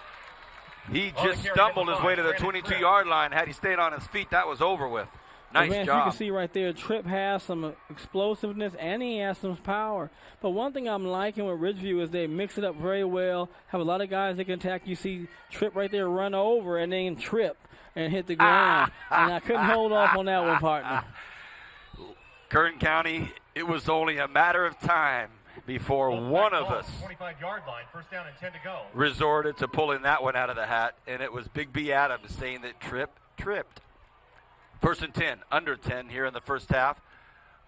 He just stumbled his way to the 22-yard line. Had he stayed on his feet, that was over with. Nice job. You can see right there, Tripp has some explosiveness and he has some power. But one thing I'm liking with Ridgeview is they mix it up very well, have a lot of guys that can attack. You see Tripp right there run over and then trip and hit the ground. And I couldn't hold off on that one, partner. Kern County, it was only a matter of time before one of us 25-yard line, 1st down and 10 to go. Resorted to pulling that one out of the hat, and it was Big B Adams saying that Tripp tripped. 1st and 10, under 10 here in the first half.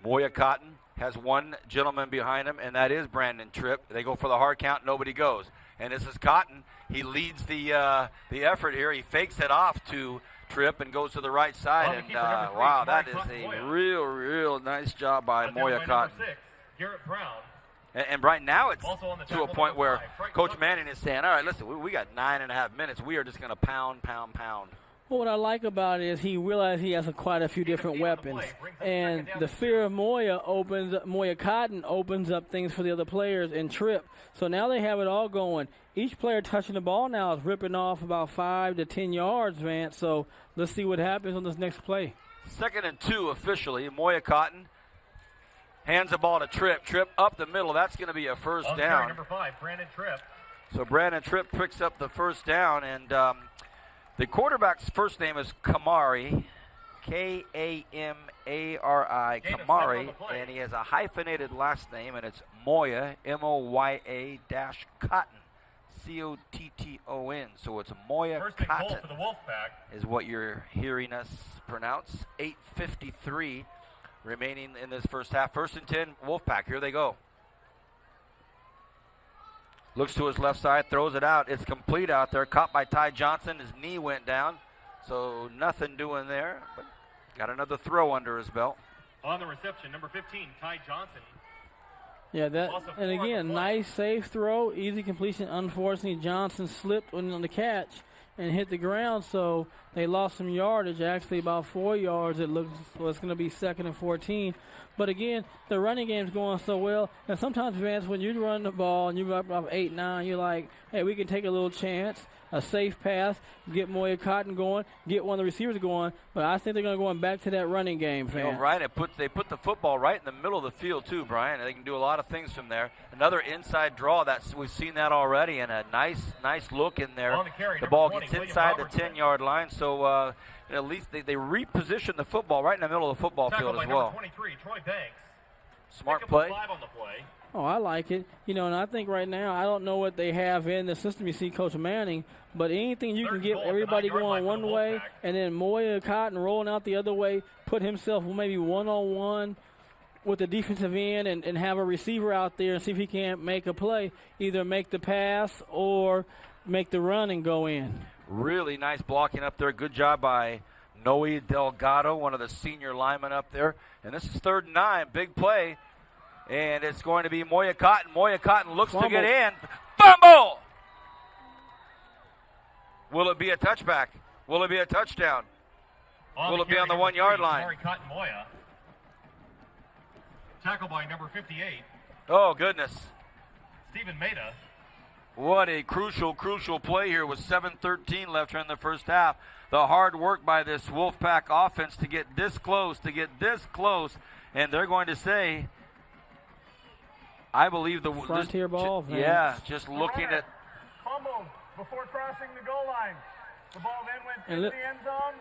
Moya Cotton has one gentleman behind him, and that is Brandon Tripp. They go for the hard count, nobody goes. And this is Cotton. He leads the effort here. He fakes it off to Tripp and goes to the right side. And, wow, that is a real nice job by Moya Cotton. 6, Garrett Brown. And right now it's to a point where Coach Manning is saying, all right, listen, we got 9.5 minutes. We are just going to pound. Well, what I like about it is he realized he has quite a few different weapons. And the fear of Moya Cotton opens up things for the other players and Tripp. So now they have it all going. Each player touching the ball now is ripping off about 5 to 10 yards, Vance. So let's see what happens on this next play. 2nd and 2 officially. Moya Cotton hands the ball to Tripp. Tripp up the middle. That's going to be a first down. Number 5, Brandon Tripp. So Brandon Tripp picks up the first down, and the quarterback's first name is Kamari, Kamari, Kamari, and he has a hyphenated last name, and it's Moya, Moya Cotton, Cotton. So it's Moya First Cotton goal for the Wolfpack is what you're hearing us pronounce. 8:53 remaining in this first half. 1st and 10, Wolfpack. Here they go. Looks to his left side, throws it out. It's complete out there. Caught by Ty Johnson. His knee went down, so nothing doing there. But got another throw under his belt. On the reception, number 15, Ty Johnson. Yeah, that, and again, nice safe throw, easy completion. Unfortunately, Johnson slipped on the catch and hit the ground, so they lost some yardage, actually about 4 yards. It looks well, it's going to be 2nd and 14. But again, the running game's going so well, and sometimes, Vance, when you run the ball and you're up 8-9, you're like, hey, we can take a little chance, a safe pass, get Moya Cotton going, get one of the receivers going. But I think they're going to go back to that running game, Vance. You know, right, they put the football right in the middle of the field too, Brian. They can do a lot of things from there. Another inside draw, we've seen that already, and a nice look in there. The ball gets inside the 10-yard line, so at least they reposition the football right in the middle of the football field as well. 23, Troy Banks. Smart play. 5 on the play. Oh, I like it. You know, and I think right now, I don't know what they have in the system. You see Coach Manning, but anything you can get everybody going one way, and then Moya Cotton rolling out the other way, put himself maybe one-on-one with the defensive end and have a receiver out there and see if he can't make a play, either make the pass or make the run and go in. Really nice blocking up there. Good job by Noe Delgado, one of the senior linemen up there. And this is 3rd and 9, big play. And it's going to be Moya Cotton. Moya Cotton looks to get in. Fumble! Will it be a touchback? Will it be a touchdown? Will it be on the 1-yard line? Cotton Moya. Tackle by number 58. Oh, goodness. Stephen Maida. What a crucial play here with 7:13 left in the first half. The hard work by this Wolfpack offense to get this close, and they're going to say, I believe the frontier ball. Yeah, just looking at. Fumbled before crossing the goal line. The ball then went into the end zone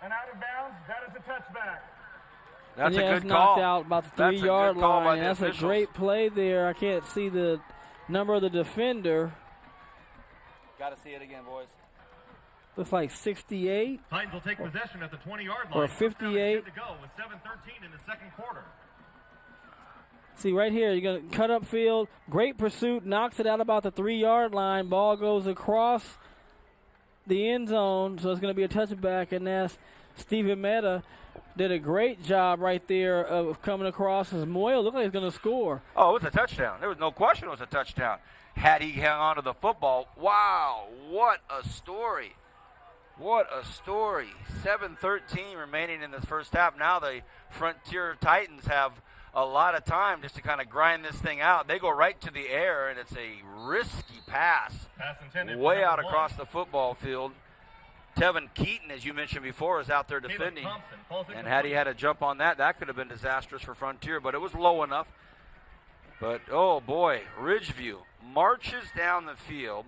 and out of bounds. That is a touchback. That's a good knocked call. out about the 3-yard line. That's a great play there. I can't see the number of the defender. Got to see it again, boys. Looks like 68. Titans will take possession at the 20-yard line. Or 58. To go with 7:13 in the second quarter. See right here, you're going to cut up field. Great pursuit, knocks it out about the 3-yard line. Ball goes across the end zone, so it's going to be a touchback, and that's Stephen Meta. Did a great job right there of coming across as Moya looked like he's going to score. Oh, it was a touchdown. There was no question it was a touchdown. Had he hung on to the football, wow, what a story. What a story. 7:13 remaining in this first half. Now the Frontier Titans have a lot of time just to kind of grind this thing out. They go right to the air, and it's a risky pass way out across the football field. Tevin Keaton, as you mentioned before, is out there defending. And had he had a jump on that, that could have been disastrous for Frontier, but it was low enough. But, oh, boy, Ridgeview marches down the field.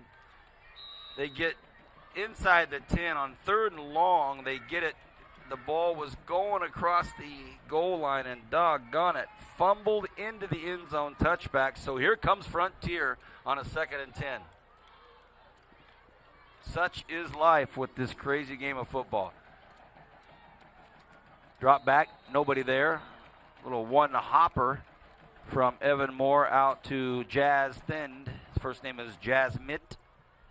They get inside the 10 on 3rd and long. They get it. The ball was going across the goal line, and doggone it, fumbled into the end zone, touchback. So here comes Frontier on a 2nd and 10. Such is life with this crazy game of football. Drop back, nobody there. Little one-hopper from Evan Moore out to Jazz Thind. His first name is Jazz Mitt.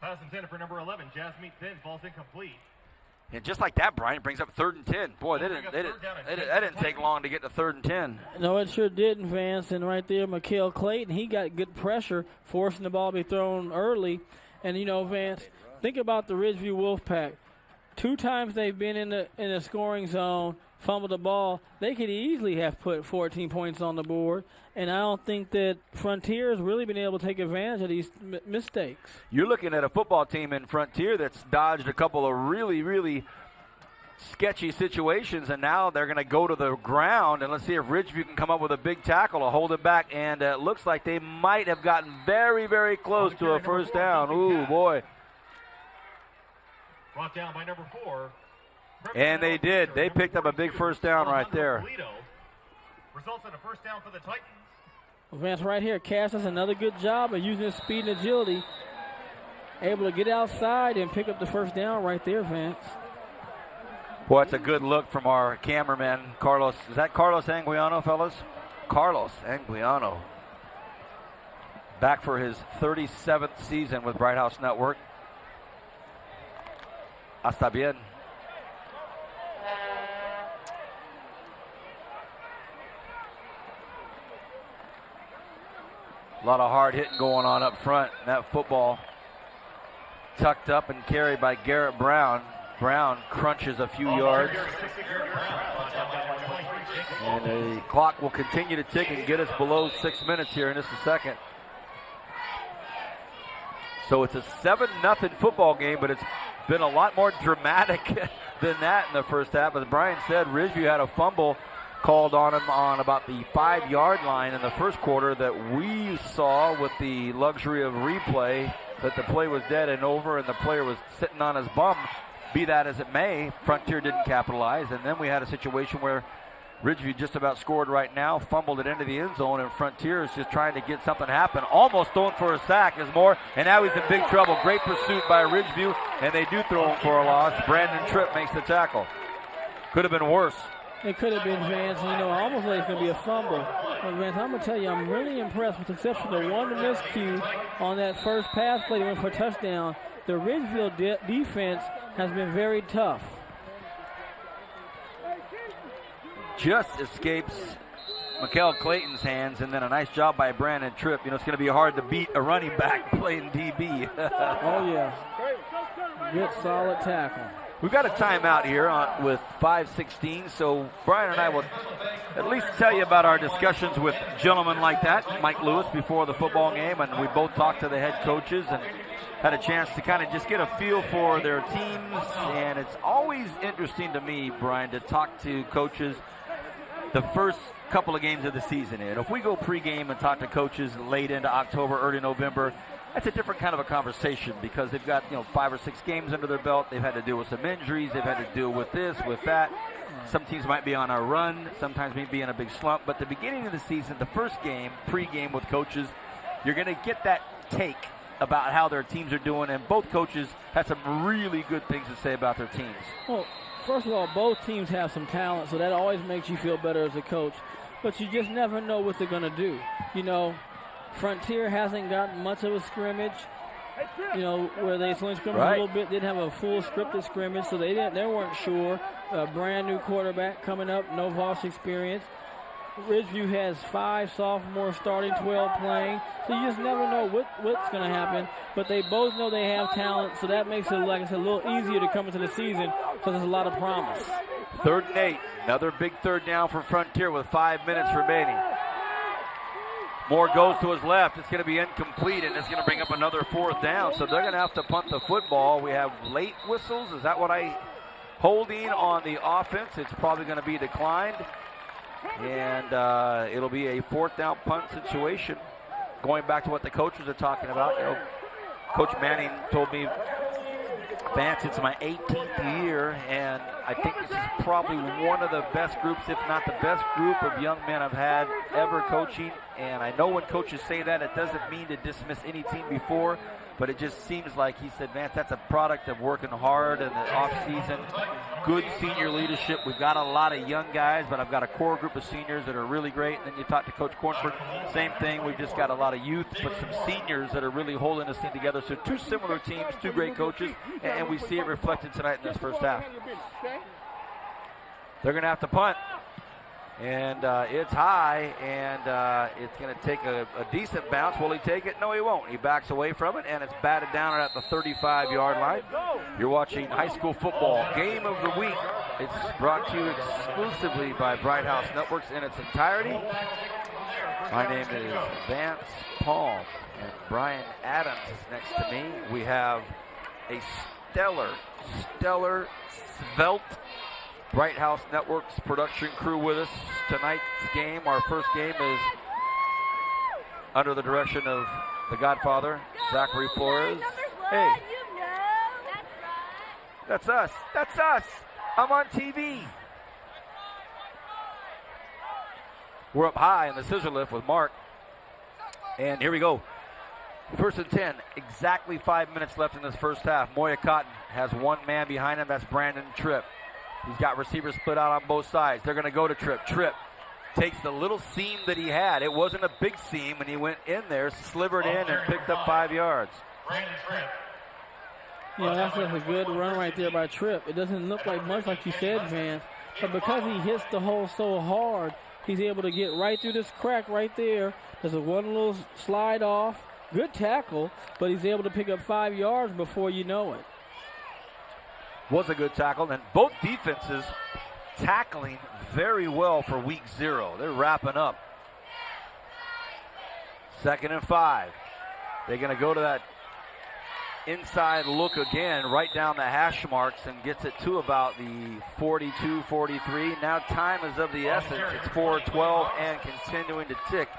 Pass intended for number 11, Jasmine Thind, falls incomplete. And just like that, Brian, brings up 3rd and 10. Boy, that didn't take long to get to 3rd and 10. No, it sure didn't, Vance. And right there, Mikael Clayton, he got good pressure, forcing the ball to be thrown early. And, you know, Vance, think about the Ridgeview Wolfpack. 2 times they've been in the scoring zone, fumbled the ball. They could easily have put 14 points on the board. And I don't think that Frontier has really been able to take advantage of these mistakes. You're looking at a football team in Frontier that's dodged a couple of really, really sketchy situations, and now they're going to go to the ground, and let's see if Ridgeview can come up with a big tackle to hold it back. And it looks like they might have gotten very, very close to a first down. Ooh, boy. Brought down by number 4. And they did. They picked up a big first down right there. Results in a first down for the Titans. Vance right here, Cass does another good job of using his speed and agility. Able to get outside and pick up the first down right there, Vance. Boy, that's a good look from our cameraman, Carlos. Is that Carlos Anguiano, fellas? Carlos Anguiano. Back for his 37th season with Bright House Network. Hasta bien. A lot of hard hitting going on up front. And that football tucked up and carried by Garrett Brown. Brown crunches a few yards. And the clock will continue to tick and get us below 6 minutes here in just a second. So it's a 7-0 football game, but it's been a lot more dramatic than that in the first half. As Brian said, Ridgeview had a fumble called on him on about the 5-yard line in the first quarter that we saw with the luxury of replay, that the play was dead and over and the player was sitting on his bum. Be that as it may, Frontier didn't capitalize, and then we had a situation where Ridgeview just about scored right now, fumbled it into the end zone, and Frontier is just trying to get something happen. Almost thrown for a sack is more, and now he's in big trouble. Great pursuit by Ridgeview, and they do throw him for a loss. Brandon Tripp makes the tackle. Could have been worse. It could have been, Vance. You know, I almost like it's going to be a fumble. But, Vance, I'm going to tell you, I'm really impressed with the exception of one miscue on that first pass play that went for a touchdown. The Ridgeville defense has been very tough. Just escapes Mikel Clayton's hands, and then a nice job by Brandon Tripp. You know, it's going to be hard to beat a running back playing DB. Oh, yeah. Good, solid tackle. We've got a timeout here with 5:16, so Brian and I will at least tell you about our discussions with gentlemen like that, Mike Lewis, before the football game, and we both talked to the head coaches and had a chance to kind of just get a feel for their teams. And it's always interesting to me, Brian, to talk to coaches the first couple of games of the season. And if we go pregame and talk to coaches late into October, early November, that's a different kind of a conversation because they've got, 5 or 6 games under their belt. They've had to deal with some injuries. They've had to deal with this, with that. Some teams might be on a run. Sometimes may be in a big slump. But the beginning of the season, the first game, pregame with coaches, you're going to get that take about how their teams are doing. And both coaches had some really good things to say about their teams. Well, first of all, both teams have some talent, so that always makes you feel better as a coach. But you just never know what they're going to do. Frontier hasn't gotten much of a scrimmage, where they swing scrimmage a little bit. Didn't have a full scripted scrimmage, so they weren't sure. A brand new quarterback coming up, no Voss experience. Ridgeview has 5 sophomores starting, 12 playing, so you just never know what's going to happen. But they both know they have talent, so that makes it, like I said, a little easier to come into the season because there's a lot of promise. 3rd and 8, another big third down for Frontier with 5 minutes remaining. Moore goes to his left. It's going to be incomplete, and it's going to bring up another 4th down. So they're going to have to punt the football. We have late whistles. Is that what holding on the offense? It's probably going to be declined. And it'll be a 4th down punt situation. Going back to what the coaches are talking about, Coach Manning told me, Vance, it's my 18th year, and I think this is probably one of the best groups, if not the best group of young men I've had ever coaching. And I know when coaches say that, it doesn't mean to dismiss any team before, but it just seems like, he said, Vance, that's a product of working hard in the offseason. Good senior leadership. We've got a lot of young guys, but I've got a core group of seniors that are really great. And then you talk to Coach Cornford, same thing. We've just got a lot of youth, but some seniors that are really holding this thing together. So 2 similar teams, 2 great coaches, and we see it reflected tonight in this first half. They're going to have to punt. And it's high, and it's going to take a decent bounce. Will he take it? No, he won't. He backs away from it, and it's batted down at the 35-yard line. You're watching high school football game of the week. It's brought to you exclusively by Bright House Networks in its entirety. My name is Vance Palm, and Brian Adams is next to me. We have a stellar, svelte Bright House Networks production crew with us. Tonight's game, our first game, is under the direction of the Godfather, Zachary Flores. Hey, that's us. I'm on TV. We're up high in the scissor lift with Mark. And here we go. 1st and 10, exactly 5 minutes left in this first half. Moya Cotton has 1 man behind him. That's Brandon Tripp. He's got receivers split out on both sides. They're going to go to Tripp. Tripp takes the little seam that he had. It wasn't a big seam, and he went in there, slivered in, and picked up 5 yards. Yeah, that's just a good run right there by Tripp. It doesn't look like much, like you said, Vance, but because he hits the hole so hard, he's able to get right through this crack right there. There's a one little slide off. Good tackle, but he's able to pick up 5 yards before you know it. Was a good tackle, and both defenses tackling very well for week 0. They're wrapping up. 2nd and 5. They're going to go to that inside look again, right down the hash marks, and gets it to about the 42, 43. Now time is of the essence. It's 4:12 and continuing to tick.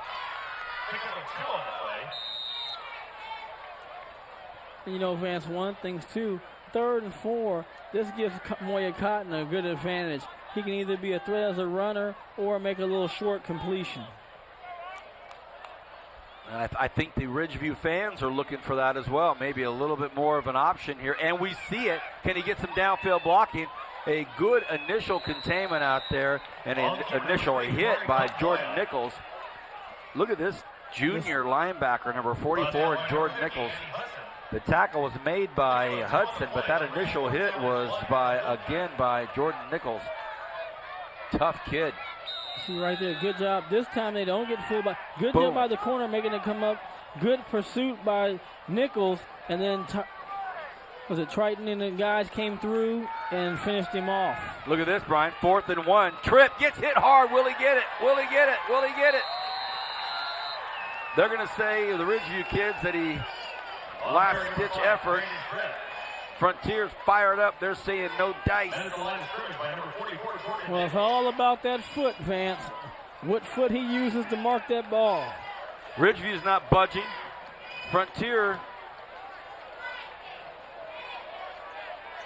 You know, Vance, one thing too, 3rd and 4, this gives Moya Cotton a good advantage. He can either be a threat as a runner or make a little short completion. I think the Ridgeview fans are looking for that as well. Maybe a little bit more of an option here. And we see it. Can he get some downfield blocking? A good initial containment out there and an initial hit by Jordan Nichols. Look at this junior linebacker, number 44, Jordan Nichols. The tackle was made by Hudson, but that initial hit was by Jordan Nichols. Tough kid. See right there, good job. This time they don't get fooled by. Good Boom. job by the corner making it come up. Good pursuit by Nichols, and then was it Triton and the guys came through and finished him off. Look at this, Brian. 4th and 1. Tripp gets hit hard. Will he get it? Will he get it? Will he get it? They're going to say, the Ridgeview kids, that he last-ditch effort. Frontier's fired up. They're saying no dice. Well, it's all about that foot, Vance. What foot he uses to mark that ball. Ridgeview's not budging. Frontier,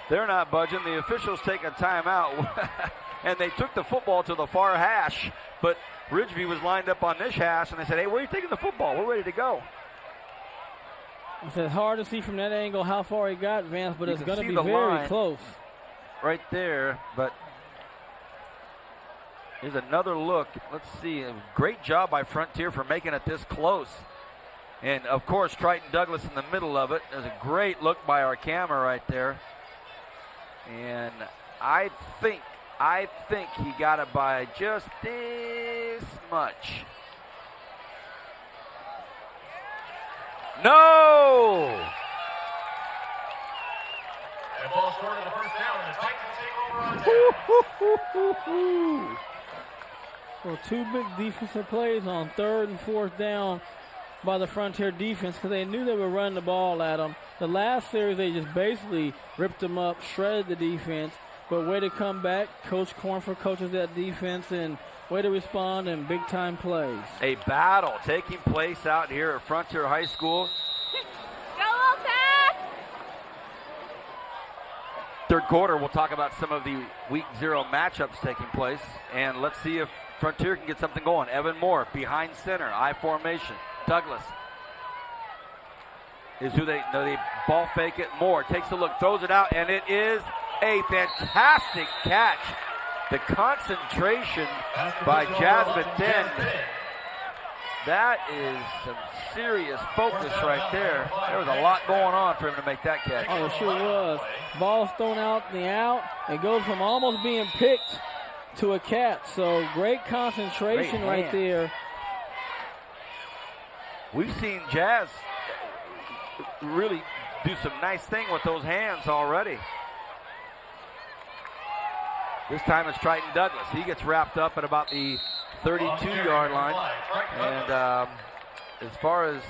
they're not budging. The officials take a timeout, and they took the football to the far hash, but Ridgeview was lined up on this hash, and they said, hey, where are you taking the football? We're ready to go. It's hard to see from that angle how far he got, Vance, but it's going to be very close. Right there, but here's another look. Let's see. Great job by Frontier for making it this close. And, of course, Triton Douglas in the middle of it. There's a great look by our camera right there. And I think he got it by just this much. No! And ball short of the first down, and the Titans take over on down. Well, 2 big defensive plays on 3rd and 4th down by the Frontier defense because they knew they were running the ball at them. The last series, they just basically ripped them up, shredded the defense. But way to come back. Coach Cornford coaches that defense, and way to respond in big-time plays. A battle taking place out here at Frontier High School. Go, Lucas! 3rd quarter, we'll talk about some of the Week 0 matchups taking place. And let's see if Frontier can get something going. Evan Moore behind center, I formation. Douglas is who they ball fake it. Moore takes a look, throws it out, and it is a fantastic catch. The concentration by Jasmine Thin. That is some serious focus right there. There was a lot going on for him to make that catch. Oh, it sure was. Ball's thrown out in the out. It goes from almost being picked to a catch. So great concentration right there. We've seen Jazz really do some nice thing with those hands already. This time it's Triton Douglas. He gets wrapped up at about the 32-yard line. And as far as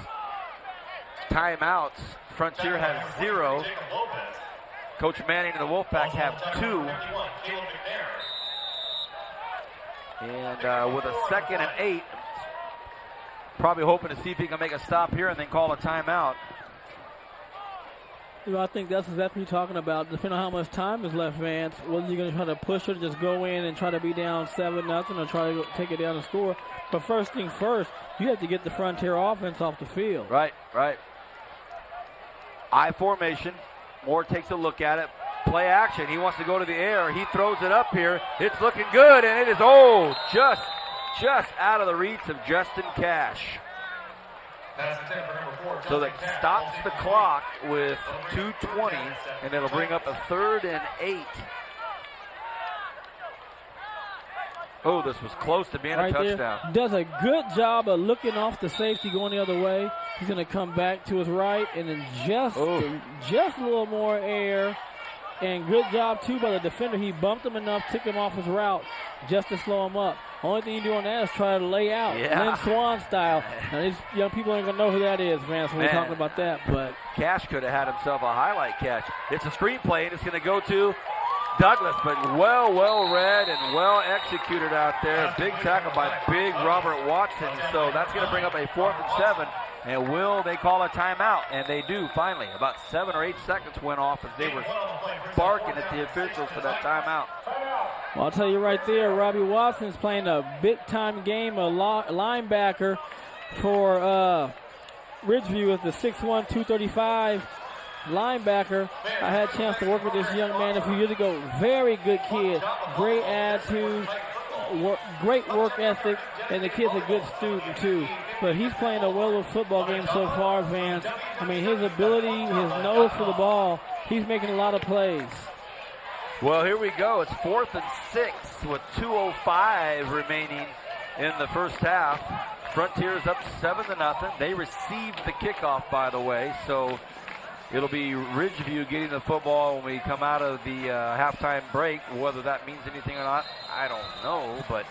timeouts, Frontier has 0. Coach Manning and the Wolfpack have 2. And with a 2nd and 8, probably hoping to see if he can make a stop here and then call a timeout. You know, I think that's exactly what you're talking about. Depending on how much time is left, Vance, whether you're going to try to push it, just go in and try to be down 7-0 or try to take it down and score. But first thing first, you have to get the Frontier offense off the field. Right. I formation. Moore takes a look at it. play action. He wants to go to the air. He throws it up here. It's looking good, and it is, just out of the reach of Justin Cash. So that stops the clock with 2:20, and it'll bring up a 3rd and 8. Oh, this was close to being a touchdown. There. Does a good job of looking off the safety going the other way. He's going to come back to his right, and then just a little more air. And good job, too, by the defender. He bumped him enough, took him off his route just to slow him up. Only thing you do on that is try to lay out, Lynn Swan style. Now, these young people ain't going to know who that is, man, so we're talking about that. But Cash could have had himself a highlight catch. It's a screenplay, and it's going to go to Douglas, but well read and well executed out there. Big tackle by big Robert Watson. So that's going to bring up a 4th and 7. And will they call a timeout? And they do, finally. About 7 or 8 seconds went off as they were barking at the officials for that timeout. Well, I'll tell you right there, Robbie Watson's playing a big-time game, a linebacker for Ridgeview as the 6'1", 235 linebacker. I had a chance to work with this young man a few years ago. Very good kid, great attitude, great work ethic, and the kid's a good student too. But he's playing a well of football game so far, Vance. I mean, his ability, his nose for the ball, he's making a lot of plays. Well, here we go. It's 4th and 6 with 2:05 remaining in the first half. Frontier's up 7-0. They received the kickoff, by the way, so it'll be Ridgeview getting the football when we come out of the halftime break. Whether that means anything or not, I don't know, but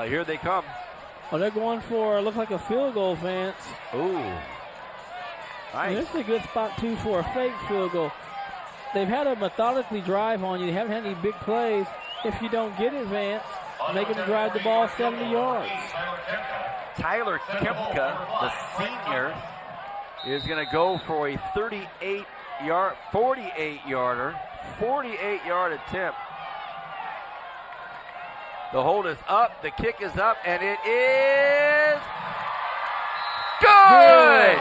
here they come. Oh, they're going for, looks like a field goal, Vance. Ooh. Nice. This is a good spot, too, for a fake field goal. They've had to methodically drive on you. They haven't had any big plays. If you don't get it, Vance, make them drive the ball 70 yards. Tyler Kempka, the senior, is going to go for a 48-yard attempt. The hold is up, the kick is up, and it is good!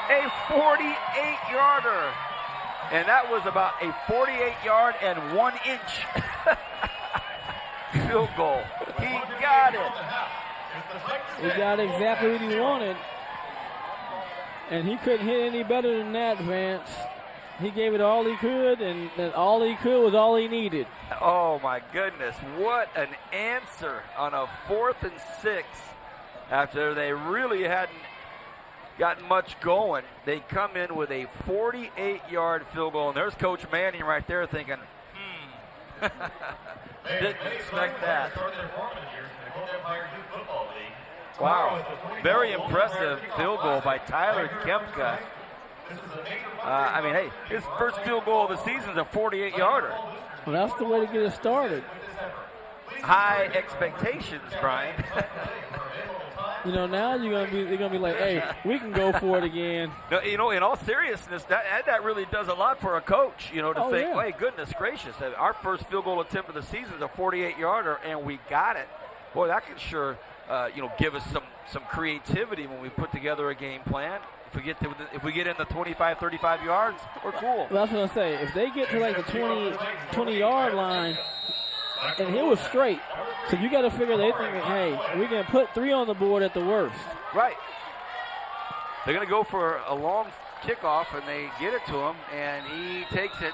A 48-yarder. And that was about a 48-yard and 1-inch field goal. He got it. He got exactly what he wanted. And he couldn't hit any better than that, Vance. He gave it all he could, and all he could was all he needed. Oh, my goodness. What an answer on a 4th and 6 after they really hadn't gotten much going. They come in with a 48-yard field goal, and there's Coach Manning right there thinking, didn't expect that. Wow. Very impressive field goal by Tyler Kempka. I mean, hey, his first field goal of the season is a 48-yarder. Well, that's the way to get it started. High expectations, Brian. You know, now they're gonna be like, hey, we can go for it again. No, you know, in all seriousness, that really does a lot for a coach. You know, to think, yeah. hey, goodness gracious, our first field goal attempt of the season is a 48-yarder, and we got it. Boy, that can sure, give us some creativity when we put together a game plan. If we get in the 25, 35 yards, we're cool. Well, that's what I say. If they get to like the 20-yard line, and it was straight, so you got to figure they think, hey, we can put 3 on the board at the worst. Right. They're going to go for a long kickoff, and they get it to him, and he takes it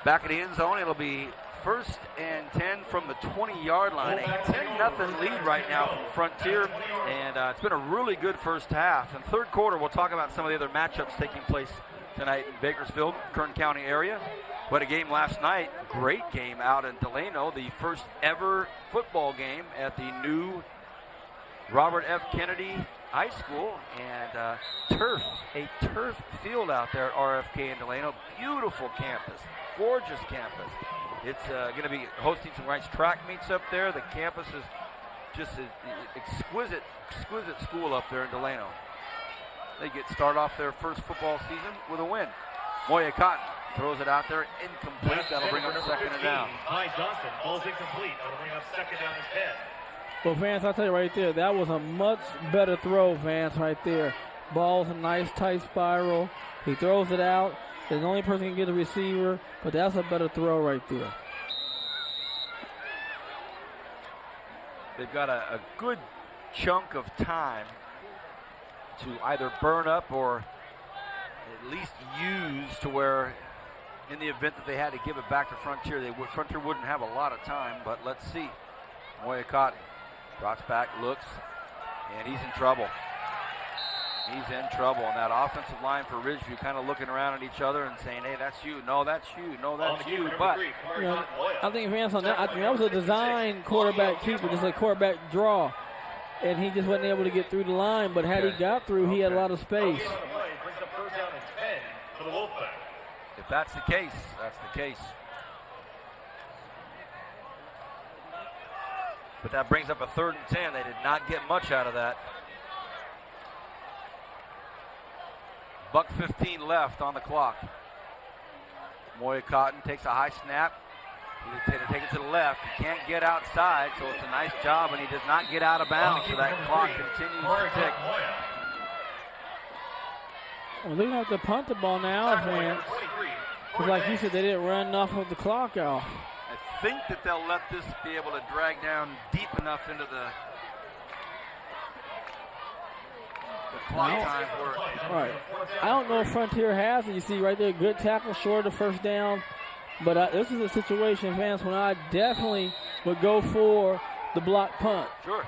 back in the end zone. It'll be 1st and 10 from the 20-yard line. A 10-0 lead right now from Frontier, and it's been a really good first half. In third quarter, we'll talk about some of the other matchups taking place tonight in Bakersfield, Kern County area. We had a game last night, great game out in Delano, the first ever football game at the new Robert F. Kennedy High School, and a turf field out there at RFK in Delano. Beautiful campus, gorgeous campus. It's going to be hosting some nice track meets up there. The campus is just an exquisite school up there in Delano. They started off their first football season with a win. Moya Cotton throws it out there, incomplete. That'll bring up 2nd and down. Ty Johnson, ball's incomplete. That'll bring up 2nd down and 10. Well, Vance, I'll tell you right there, that was a much better throw, Vance, right there. Ball's a nice tight spiral. He throws it out. The only person can get a receiver, but that's a better throw right there. They've got a good chunk of time to either burn up or at least use to where in the event that they had to give it back to Frontier, Frontier wouldn't have a lot of time, but let's see. Moya Cotton drops back, looks, and he's in trouble. He's in trouble. And that offensive line for Ridgeview kind of looking around at each other and saying, hey, that's you. No, that's you. No, that's you. But I think Vance on that, I think that was a design quarterback keeper, just a quarterback draw. And he just wasn't able to get through the line. But had he got through, he had a lot of space. If that's the case, that's the case. But that brings up a 3rd and 10. They did not get much out of that. $1:15 left on the clock. Moya Cotton takes a high snap. He's going to take it to the left. He can't get outside, so it's a nice job, and he does not get out of bounds, so that clock continues to tick. Well, they're going to have to punt the ball now, Vance. Because like you said, they didn't run enough of the clock off. I think that they'll let this be able to drag down deep enough into the clock time where. Right. I don't know if Frontier has it. You see right there, good tackle short of the first down. But this is a situation, Vance, when I definitely would go for the block punt. Sure.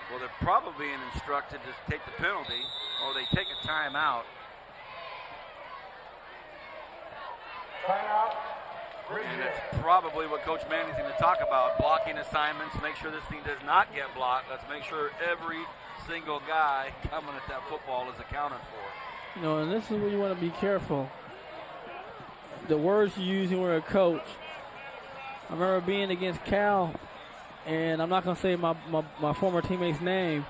Well, they're probably being instructed to take the penalty, or they take a timeout. And that's probably what Coach Manning's going to talk about, blocking assignments, make sure this thing does not get blocked. Let's make sure every single guy coming at that football is accounted for. You know, and this is where you want to be careful. The words you use when you're a coach. I remember being against Cal, and I'm not going to say my former teammate's name,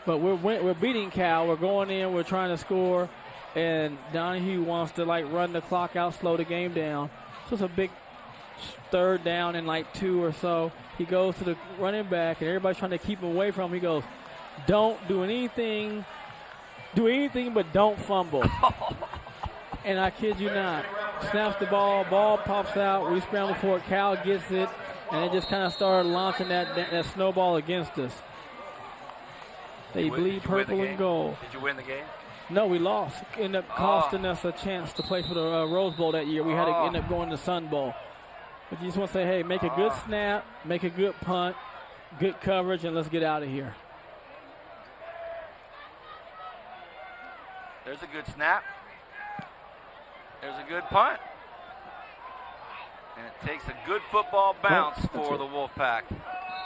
but we're beating Cal. We're going in, we're trying to score, and Donahue wants to, like, run the clock out, slow the game down. So it's a big 3rd down and like 2 or so. He goes to the running back, and everybody's trying to keep him away from him. He goes, don't do anything but don't fumble. And I kid you not, snaps the ball pops out, we scramble for it, Cal gets it, and it just kind of started launching that snowball against us. They bleed purple and gold. Did you win the game? No, we lost. Ended up costing us a chance to play for the Rose Bowl that year. We had to end up going to Sun Bowl. But you just want to say, hey, make a good snap, make a good punt, good coverage, and let's get out of here. There's a good snap. There's a good punt. And it takes a good football bounce for the Wolfpack.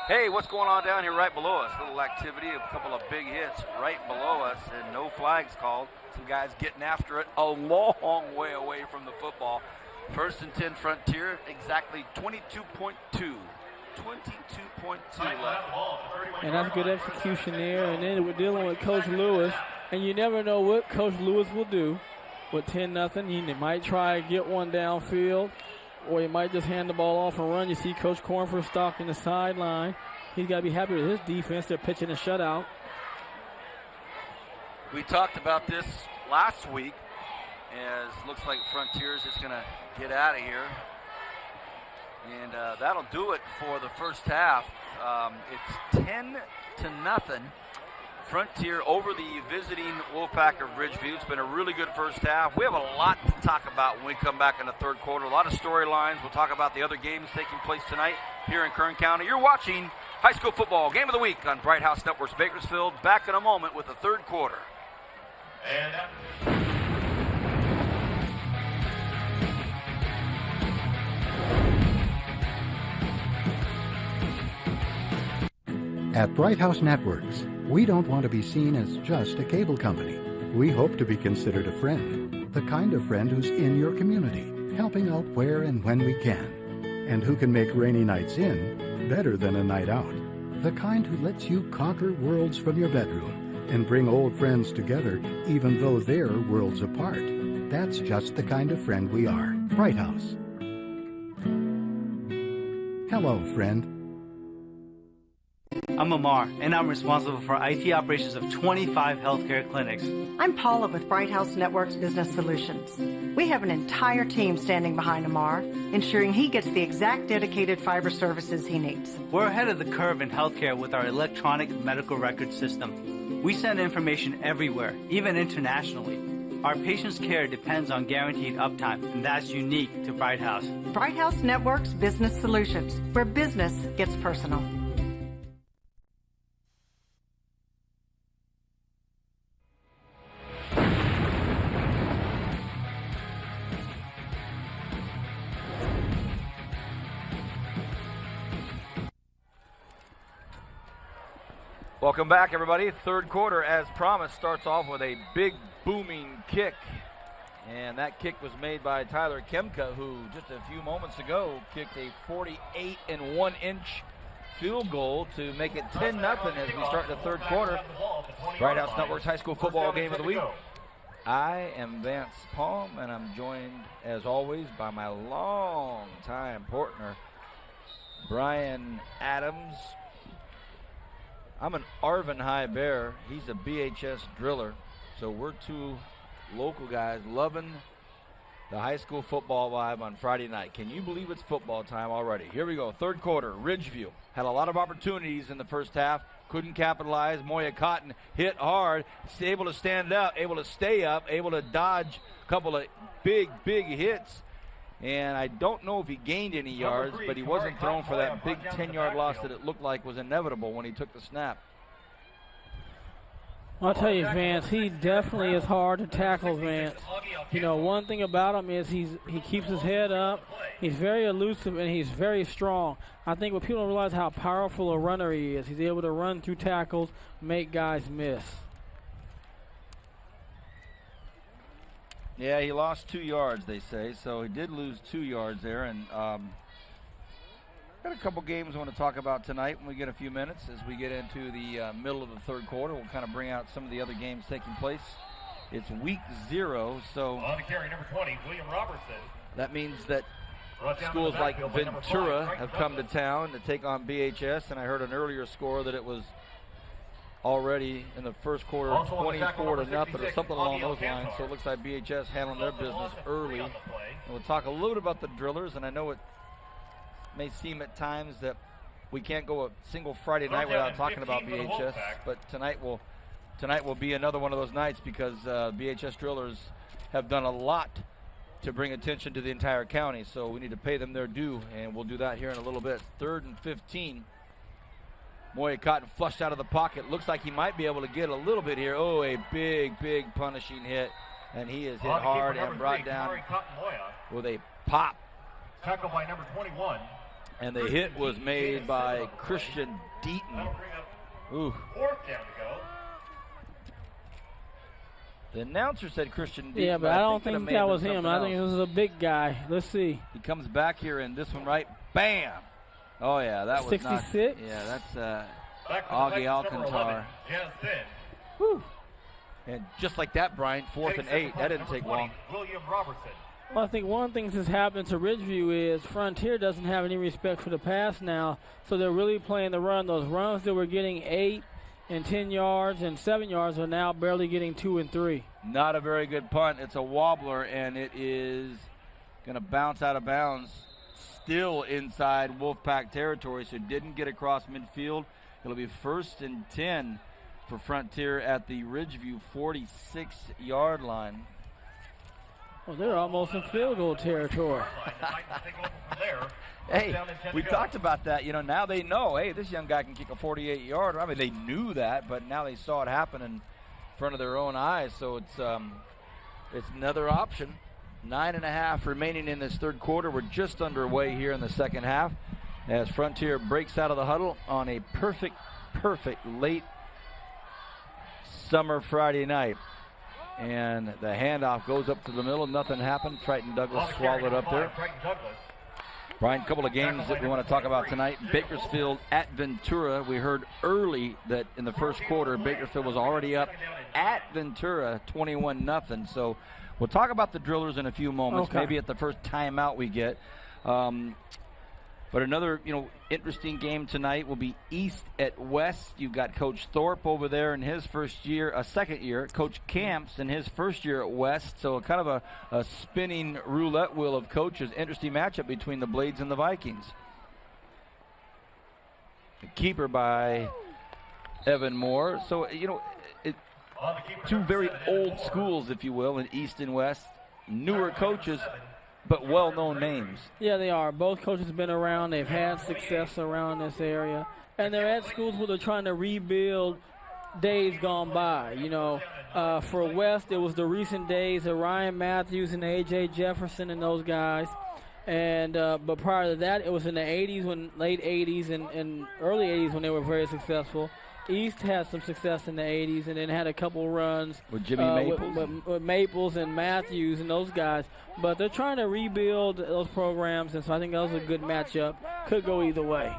Hey, what's going on down here right below us? A little activity, a couple of big hits right below us, and no flags called. Some guys getting after it a long way away from the football. 1st and 10 Frontier, exactly 22.2. 22.2 left. And that's good execution there. And then we're dealing with Coach Lewis. And you never know what Coach Lewis will do with 10-0. He might try to get one downfield, or he might just hand the ball off and run. You see Coach Cornford stalking the sideline. He's got to be happy with his defense. They're pitching a shutout. We talked about this last week, as looks like Frontier's just going to get out of here. And that'll do it for the first half. It's 10-0. Frontier over the visiting Wolfpack of Ridgeview. It's been a really good first half. We have a lot to talk about when we come back in the 3rd quarter. A lot of storylines. We'll talk about the other games taking place tonight here in Kern County. You're watching High School Football Game of the Week on Bright House Networks Bakersfield. Back in a moment with the 3rd quarter. At Bright House Networks, we don't want to be seen as just a cable company. We hope to be considered a friend, the kind of friend who's in your community, helping out where and when we can, and who can make rainy nights in better than a night out. The kind who lets you conquer worlds from your bedroom and bring old friends together even though they're worlds apart. That's just the kind of friend we are. Bright House. Hello, friend. I'm Amar, and I'm responsible for IT operations of 25 healthcare clinics. I'm Paula with Bright House Networks Business Solutions. We have an entire team standing behind Amar, ensuring he gets the exact dedicated fiber services he needs. We're ahead of the curve in healthcare with our electronic medical record system. We send information everywhere, even internationally. Our patients' care depends on guaranteed uptime, and that's unique to Bright House. Bright House Networks Business Solutions, where business gets personal. Welcome back, everybody. Third quarter, as promised, starts off with a big booming kick. And that kick was made by Tyler Kemka, who just a few moments ago kicked a 48-1-inch field goal to make it 10-0 as we start the third quarter. Bright House Networks High School Football Game of the Week. I am Vance Palm, and I'm joined, as always, by my longtime partner, Brian Adams. I'm an Arvin High Bear. He's a BHS driller. So we're two local guys loving the high school football vibe on Friday night. Can you believe it's football time already? Here we go. Third quarter. Ridgeview had a lot of opportunities in the first half. Couldn't capitalize. Moya Cotton hit hard. Able to stand up. Able to stay up. Able to dodge a couple of big hits. And I don't know if he gained any yards, but he wasn't thrown for that big 10-yard loss that it looked like was inevitable when he took the snap. I'll tell you, Vance, he definitely is hard to tackle, Vance. You know, one thing about him is he keeps his head up. He's very elusive, and he's very strong. I think what people don't realize how powerful a runner he is. He's able to run through tackles, make guys miss. Yeah, he lost 2 yards, they say, so he did lose 2 yards there. And got a couple games I want to talk about tonight when we get a few minutes. As we get into the middle of the third quarter, we'll kind of bring out some of the other games taking place. It's week 0, so on the carry, number 20, William Robertson. That means that schools like Ventura have come to town to take on BHS, and I heard an earlier score that it was already in the first quarter 24-0 or something along those lines. So it looks like BHS handling their business early. And we'll talk a little bit about the drillers, and I know it may seem at times that we can't go a single Friday night without talking about BHS, but tonight will be another one of those nights because BHS drillers have done a lot to bring attention to the entire county, so we need to pay them their due, and we'll do that here in a little bit. 3rd and 15. Moya Cotton flushed out of the pocket. Looks like he might be able to get a little bit here. Oh, a big punishing hit. And he is hit hard and brought down with a pop. Tackled by number 21. And the hit was made by Christian Deaton. Ooh. 4th down to go. The announcer said Christian Deaton. Yeah, but I don't think that was him. I think it was a big guy. Let's see. He comes back here in this one, right? Bam! Oh, yeah, that was 66? Yeah, that's Augie Alcantar. Whew. And just like that, Brian, 4th and 8. That didn't take long. William Robertson. Well, I think one thing that's happened to Ridgeview is Frontier doesn't have any respect for the pass now, so they're really playing the run. Those runs that were getting 8 and 10 yards and 7 yards are now barely getting 2 and 3. Not a very good punt. It's a wobbler, and it is going to bounce out of bounds. Still inside Wolfpack territory, so didn't get across midfield. It'll be 1st and 10 for Frontier at the Ridgeview 46-yard line. Well, they're almost in field goal territory. Hey, we talked about that. You know, now they know, hey, this young guy can kick a 48-yarder. I mean, they knew that, but now they saw it happen in front of their own eyes, so it's another option. 9.5 remaining in this third quarter. We're just underway here in the second half as Frontier breaks out of the huddle on a perfect late summer Friday night. And the handoff goes up to the middle. Nothing happened. Triton Douglas swallowed up there. Brian, a couple of games that we want to talk about tonight. Bakersfield at Ventura. We heard early that in the first quarter, Bakersfield was already up at Ventura 21-0. So we'll talk about the drillers in a few moments, maybe at the first timeout we get. But another, interesting game tonight will be East at West. You've got Coach Thorpe over there in his second year. Coach Camps in his first year at West. So kind of a spinning roulette wheel of coaches. Interesting matchup between the Blades and the Vikings. The keeper by Evan Moore. So, two very old schools, if you will, in East and West. Newer coaches, but well-known names. Yeah, they are. Both coaches have been around. They've had success around this area. And they're at schools where they're trying to rebuild days gone by. For West, it was the recent days of Ryan Matthews and A.J. Jefferson and those guys. And but prior to that, it was in the 80s, late 80s and early 80s when they were very successful. East had some success in the 80s and then had a couple runs with Jimmy Maples. With Maples and Matthews and those guys. But they're trying to rebuild those programs, and so I think that was a good matchup. Could go either way.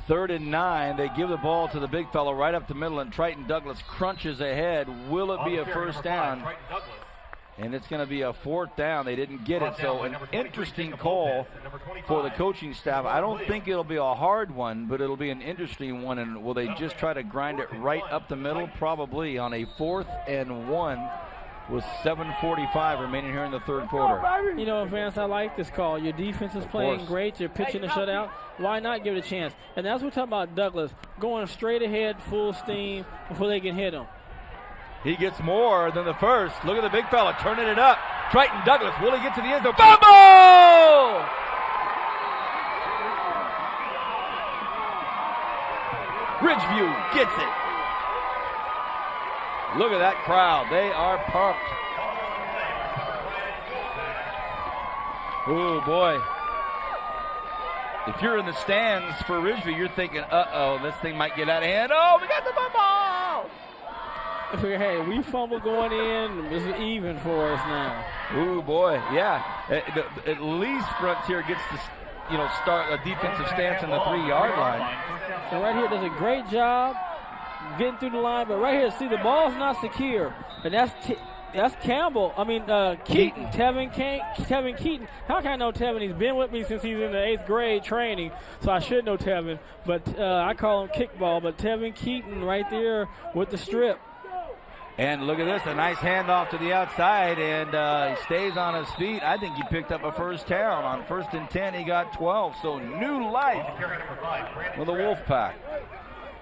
3rd and 9. They give the ball to the big fellow right up the middle, and Triton Douglas crunches ahead. Will it be a first down? And it's going to be a 4th down. They didn't get it, so an interesting call for the coaching staff. I don't think it'll be a hard one, but it'll be an interesting one. And will they just try to grind it right up the middle? Probably on a 4th and 1 with 7:45 remaining here in the third quarter. Vance, I like this call. Your defense is playing great. You're pitching a shutout. Why not give it a chance? And that's what we're talking about Douglas, going straight ahead, full steam before they can hit him. He gets more than the first. Look at the big fella turning it up. Triton Douglas, will he get to the end zone? Fumble! Ridgeview gets it. Look at that crowd. They are pumped. Oh, boy. If you're in the stands for Ridgeview, you're thinking, uh-oh, this thing might get out of hand. Oh, we got the fumble! I figure, hey, we fumble going in. This is even for us now. Ooh, boy, yeah. At least Frontier gets to, start a defensive stance on the 3-yard line. And right here does a great job getting through the line, but right here, see, the ball's not secure. And that's Campbell. Keaton. Tevin Keaton. How can I know Tevin? He's been with me since he's in the 8th grade training, so I should know Tevin. But I call him kickball. But Tevin Keaton right there with the strip. And look at this, a nice handoff to the outside, and he stays on his feet. I think he picked up a first down. On 1st and 10, he got 12, so new life for the Wolfpack.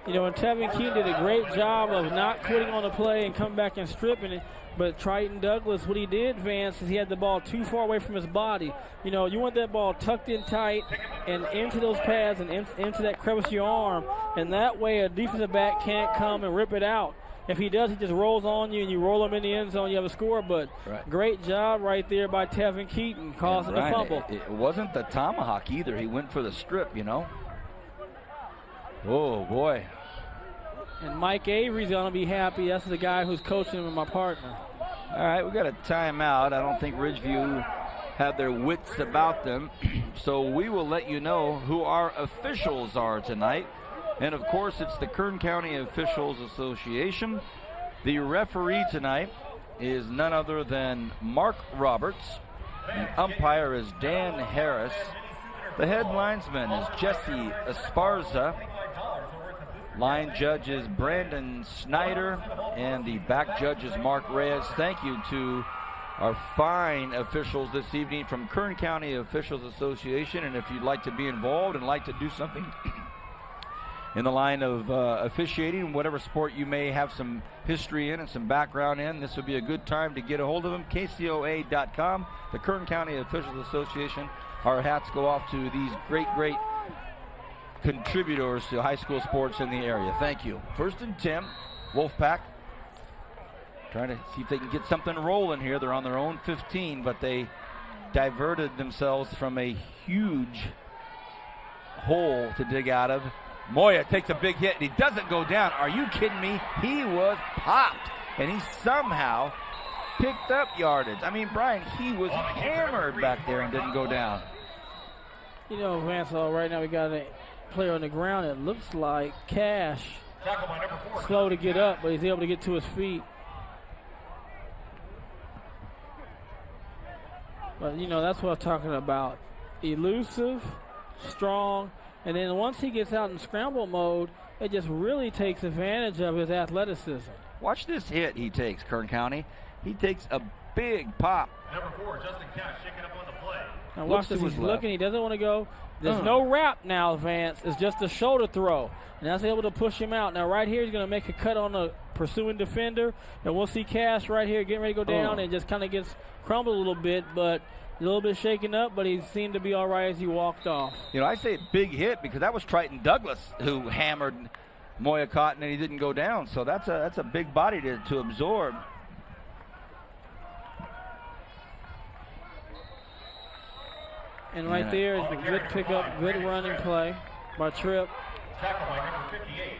And Tevin Keaton did a great job of not quitting on the play and coming back and stripping it. But Triton Douglas, what he did, Vance, is he had the ball too far away from his body. You want that ball tucked in tight and into those pads and into that crevice of your arm, and that way a defensive back can't come and rip it out. If he does, he just rolls on you, and you roll him in the end zone, you have a score. But Great job right there by Tevin Keaton, causing the fumble. It wasn't the tomahawk either. He went for the strip, Oh, boy. And Mike Avery's going to be happy. That's the guy who's coaching him and my partner. All right, we got a timeout. I don't think Ridgeview have their wits about them. So we will let you know who our officials are tonight. And, of course, it's the Kern County Officials Association. The referee tonight is none other than Mark Roberts. The umpire is Dan Harris. The head linesman is Jesse Esparza. Line judge is Brandon Snyder. And the back judge is Mark Reyes. Thank you to our fine officials this evening from Kern County Officials Association. And if you'd like to be involved and like to do something in the line of officiating, whatever sport you may have some history in and some background in, this would be a good time to get a hold of them. KCOA.com, the Kern County Officials Association. Our hats go off to these great contributors to high school sports in the area. Thank you. 1st and 10, Wolfpack trying to see if they can get something rolling here. They're on their own 15, but they diverted themselves from a huge hole to dig out of. Moya takes a big hit, and he doesn't go down. Are you kidding me? He was popped, and he somehow picked up yardage. Brian, he was hammered back there and didn't go down. Vance, right now we got a player on the ground. It looks like Cash. Slow to get up, but he's able to get to his feet. But, that's what I'm talking about. Elusive, strong. And then once he gets out in scramble mode, it just really takes advantage of his athleticism. Watch this hit he takes, Kern County. He takes a big pop. Number 4, Justin Cash, shaking up on the play. Now watch this. He's looking. He doesn't want to go. There's no wrap now, Vance. It's just a shoulder throw. And that's able to push him out. Now right here, he's going to make a cut on the pursuing defender. And we'll see Cash right here getting ready to go down and just kind of gets crumbled a little bit. But a little bit shaken up, but he seemed to be all right as he walked off. You know, I say big hit because that was Triton Douglas who hammered Moya Cotton and he didn't go down. So that's a big body to absorb. And right there is a good pickup, good running play by Tripp. Tackle by number 58.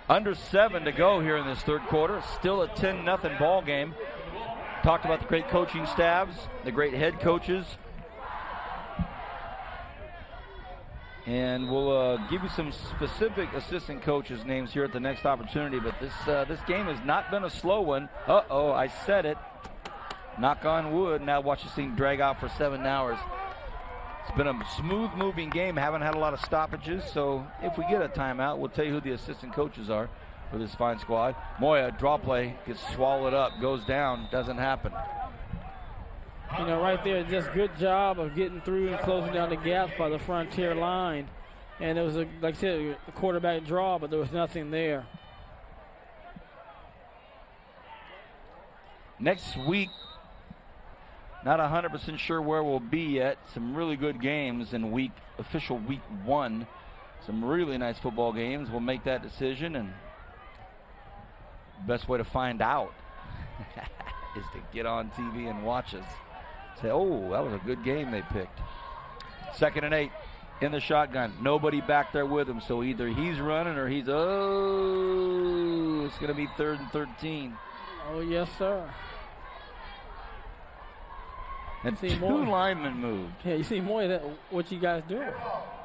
Under 7 to go here in this third quarter. Still a 10-0 ball game. Talked about the great coaching staffs, the great head coaches. And we'll give you some specific assistant coaches' names here at the next opportunity. But this game has not been a slow one. Uh-oh, I said it. Knock on wood. Now watch this thing drag out for 7 hours. It's been a smooth-moving game. Haven't had a lot of stoppages. So if we get a timeout, we'll tell you who the assistant coaches are for this fine squad. Moya, draw play, gets swallowed up, goes down, doesn't happen. You know, right there, just good job of getting through and closing down the gaps by the Frontier line. And it was, like I said, a quarterback draw, but there was nothing there. Next week, not 100% sure where we'll be yet. Some really good games in official week 1. Some really nice football games. We'll make that decision, and best way to find out is to get on TV and watch us. Say, oh, that was a good game they picked. 2nd and 8 in the shotgun. Nobody back there with him, so either he's running or he's, it's going to be 3rd and 13. Oh, yes, sir. And two linemen moved. Yeah, you see more of that. What you guys doing?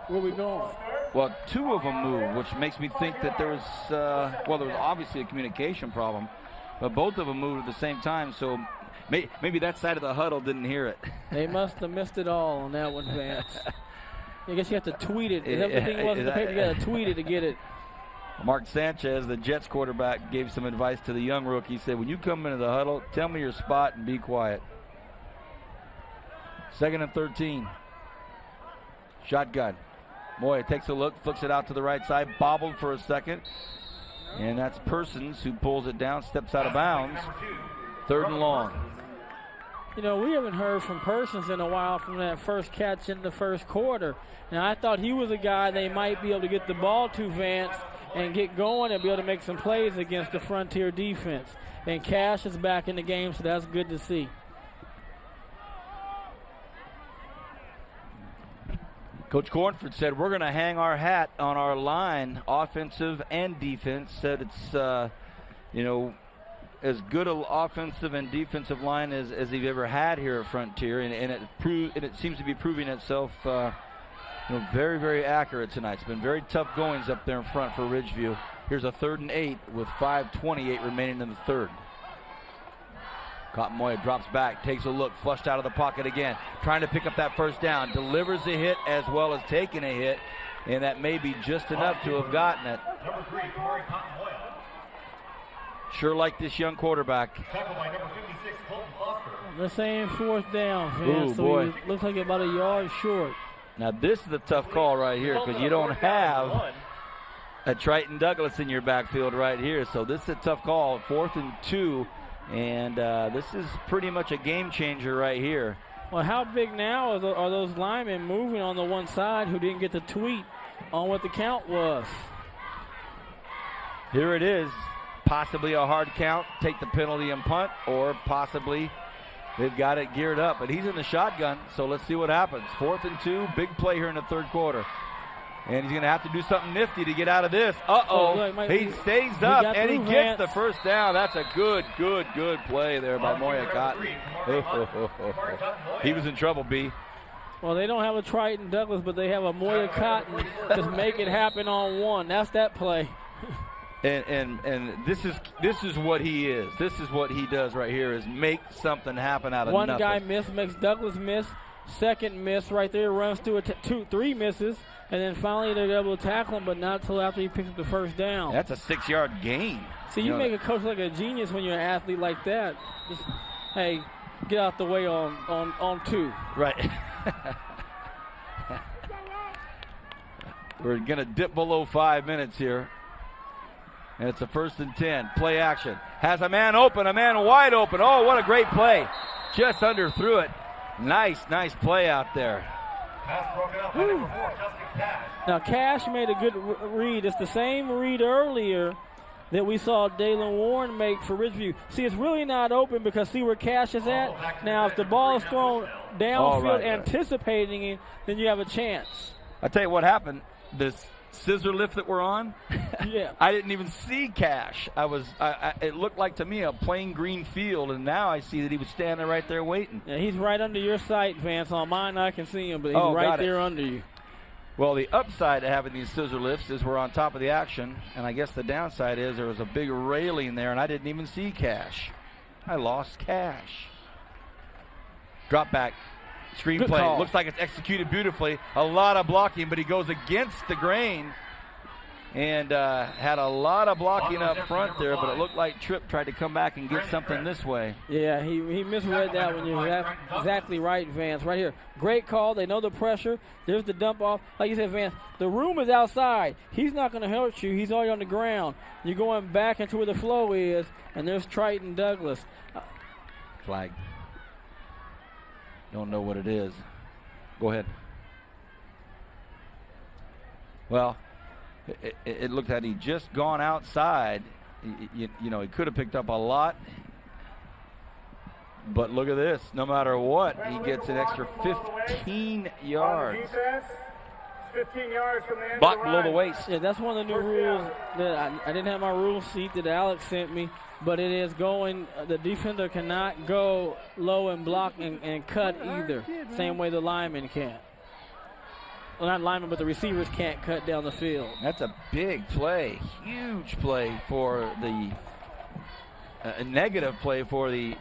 Where we going? Well, 2 of them moved, which makes me think that there was, there was obviously a communication problem, but both of them moved at the same time, so maybe that side of the huddle didn't hear it. They must have missed it all on that one, Vance. I guess you have to tweet it. Everything wasn't the paper. You got to tweet it to get it. Mark Sanchez, the Jets quarterback, gave some advice to the young rookie. He said, when you come into the huddle, tell me your spot and be quiet. 2nd and 13. Shotgun. Moya takes a look, flicks it out to the right side, bobbled for a second. And that's Persons who pulls it down, steps out of bounds. 3rd and long. You know, we haven't heard from Persons in a while from that first catch in the first quarter. Now, I thought he was a guy they might be able to get the ball to, Vance, and get going and be able to make some plays against the Frontier defense. And Cash is back in the game, so that's good to see. Coach Cornford said, we're going to hang our hat on our line, offensive and defense. Said it's, as good an offensive and defensive line as they've ever had here at Frontier. And it seems to be proving itself very, very accurate tonight. It's been very tough goings up there in front for Ridgeview. Here's a 3rd and 8 with 5:28 remaining in the third. Cotton Moya drops back, takes a look, flushed out of the pocket again, trying to pick up that first down, delivers the hit as well as taking a hit, and that may be just enough to have gotten it. Number 3, Corey Cotton Moya. Sure like this young quarterback. Tackle by number 56, Colton Foster. They're saying 4th down, Vance, so boy. he looks like about a yard short. Now this is the tough call right here because you don't have a Triton Douglas in your backfield right here, so this is a tough call. 4th and 2. And this is pretty much a game changer right here. Well, how big now are those linemen moving on the one side who didn't get the tweet on what the count was? Here it is. Possibly a hard count, take the penalty and punt, or possibly they've got it geared up. But he's in the shotgun, so let's see what happens. 4th and 2, big play here in the third quarter. And he's going to have to do something nifty to get out of this. He stays up, and he gets the first down. That's a good play there by Moya Cotton. He was in trouble, B. Well, they don't have a Triton Douglas, but they have a Moya Cotton. Just make it happen on one. That's that play. And this is what he is. This is what he does right here is make something happen out of nothing. One guy makes Douglas miss. second miss right there, runs through three misses, and then finally they're able to tackle him, but not until after he picks up the first down. That's a 6-yard gain. See, you make a coach like a genius when you're an athlete like that. Just, hey, get out the way on two. Right. We're going to dip below 5 minutes here. And it's a 1st and 10. Play action. Has a man open, a man wide open. Oh, what a great play. Just underthrew it. Nice play out there. Pass broken up by number 4, Justin Cash. Now, Cash made a good read. It's the same read earlier that we saw Dalen Warren make for Ridgeview. See, it's really not open because see where Cash is at? Now, if the ball is thrown downfield anticipating it, then you have a chance. I'll tell you what happened. This scissor lift that we're on, yeah, I didn't even see Cash. It looked like to me a plain green field, and now I see that he was standing right there waiting. Yeah, he's right under your sight, Vance. On mine, I can see him, but he's right there under you. Well, the upside to having these scissor lifts is we're on top of the action, and I guess the downside is there was a big railing there, and I didn't even see Cash. I lost Cash. Drop back. Screenplay. Looks like it's executed beautifully. A lot of blocking, but he goes against the grain and had a lot of blocking up front there, but it looked like Tripp tried to come back and get something this way. Yeah, he misread that when you're exactly right, Vance. Right here. Great call. They know the pressure. There's the dump off. Like you said, Vance, the room is outside. He's not going to hurt you. He's already on the ground. You're going back into where the flow is, and there's Triton Douglas. Flag. Don't know what it is. Go ahead. Well, it looked like he'd just gone outside. You know, he could have picked up a lot. But look at this. No matter what, he gets an extra 15 yards. 15 yards from the end. Block below the waist. Yeah, that's one of the new rules that I didn't have my rule sheet that Alex sent me, but it is going, the defender cannot go low and block and cut either. Same way the lineman can't. Well, not lineman, but the receivers can't cut down the field. That's a big play, huge play for the a negative play for the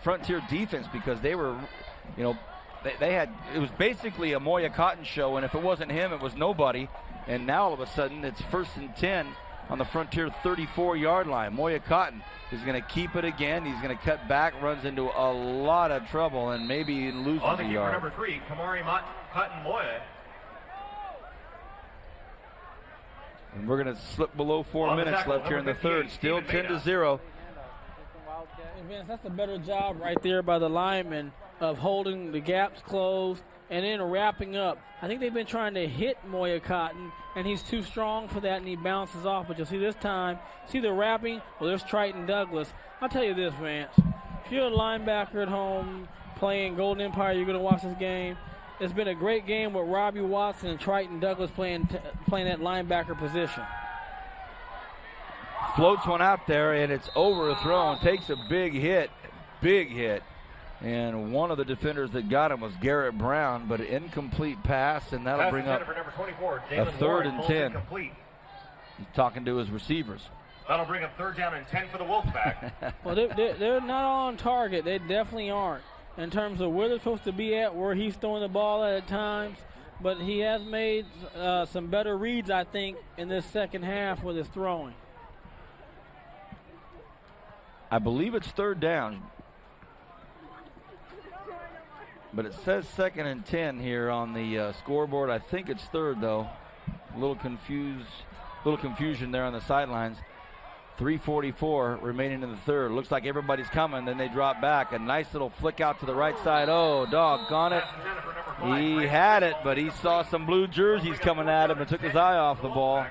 Frontier defense because they were, you know, they had, it was basically a Moya Cotton show, and if it wasn't him, it was nobody. And now all of a sudden, it's 1st and 10 on the Frontier 34-yard line. Moya Cotton is going to keep it again. He's going to cut back, runs into a lot of trouble, and maybe loses on the a keeper, yard. number 3, Kamari Cotton Moya. And we're going to slip below 4 minutes left here in the third. Still 10-0. And Vince, that's a better job right there by the lineman of holding the gaps closed and then wrapping up. I think they've been trying to hit Moya Cotton, and he's too strong for that, and he bounces off. But you'll see this time, see the wrapping? Well, there's Triton Douglas. I'll tell you this, Vance. If you're a linebacker at home playing Golden Empire, you're going to watch this game. It's been a great game with Robbie Watson and Triton Douglas playing that linebacker position. Floats one out there, and it's overthrown. Takes a big hit. And one of the defenders that got him was Garrett Brown, but an incomplete pass, and that'll bring up a 3rd and 10. He's talking to his receivers. That'll bring up 3rd down and 10 for the Wolfpack. Well, they're not on target. They definitely aren't in terms of where they're supposed to be at, where he's throwing the ball at times. But he has made some better reads, I think, in this second half with his throwing. I believe it's 3rd down. But it says 2nd and 10 here on the scoreboard. I think it's 3rd, though. A little confusion there on the sidelines. 3:44 remaining in the third. Looks like everybody's coming. Then they drop back. A nice little flick out to the right side. Oh, doggone it. He had it, but he saw some blue jerseys coming at him and took his eye off the ball.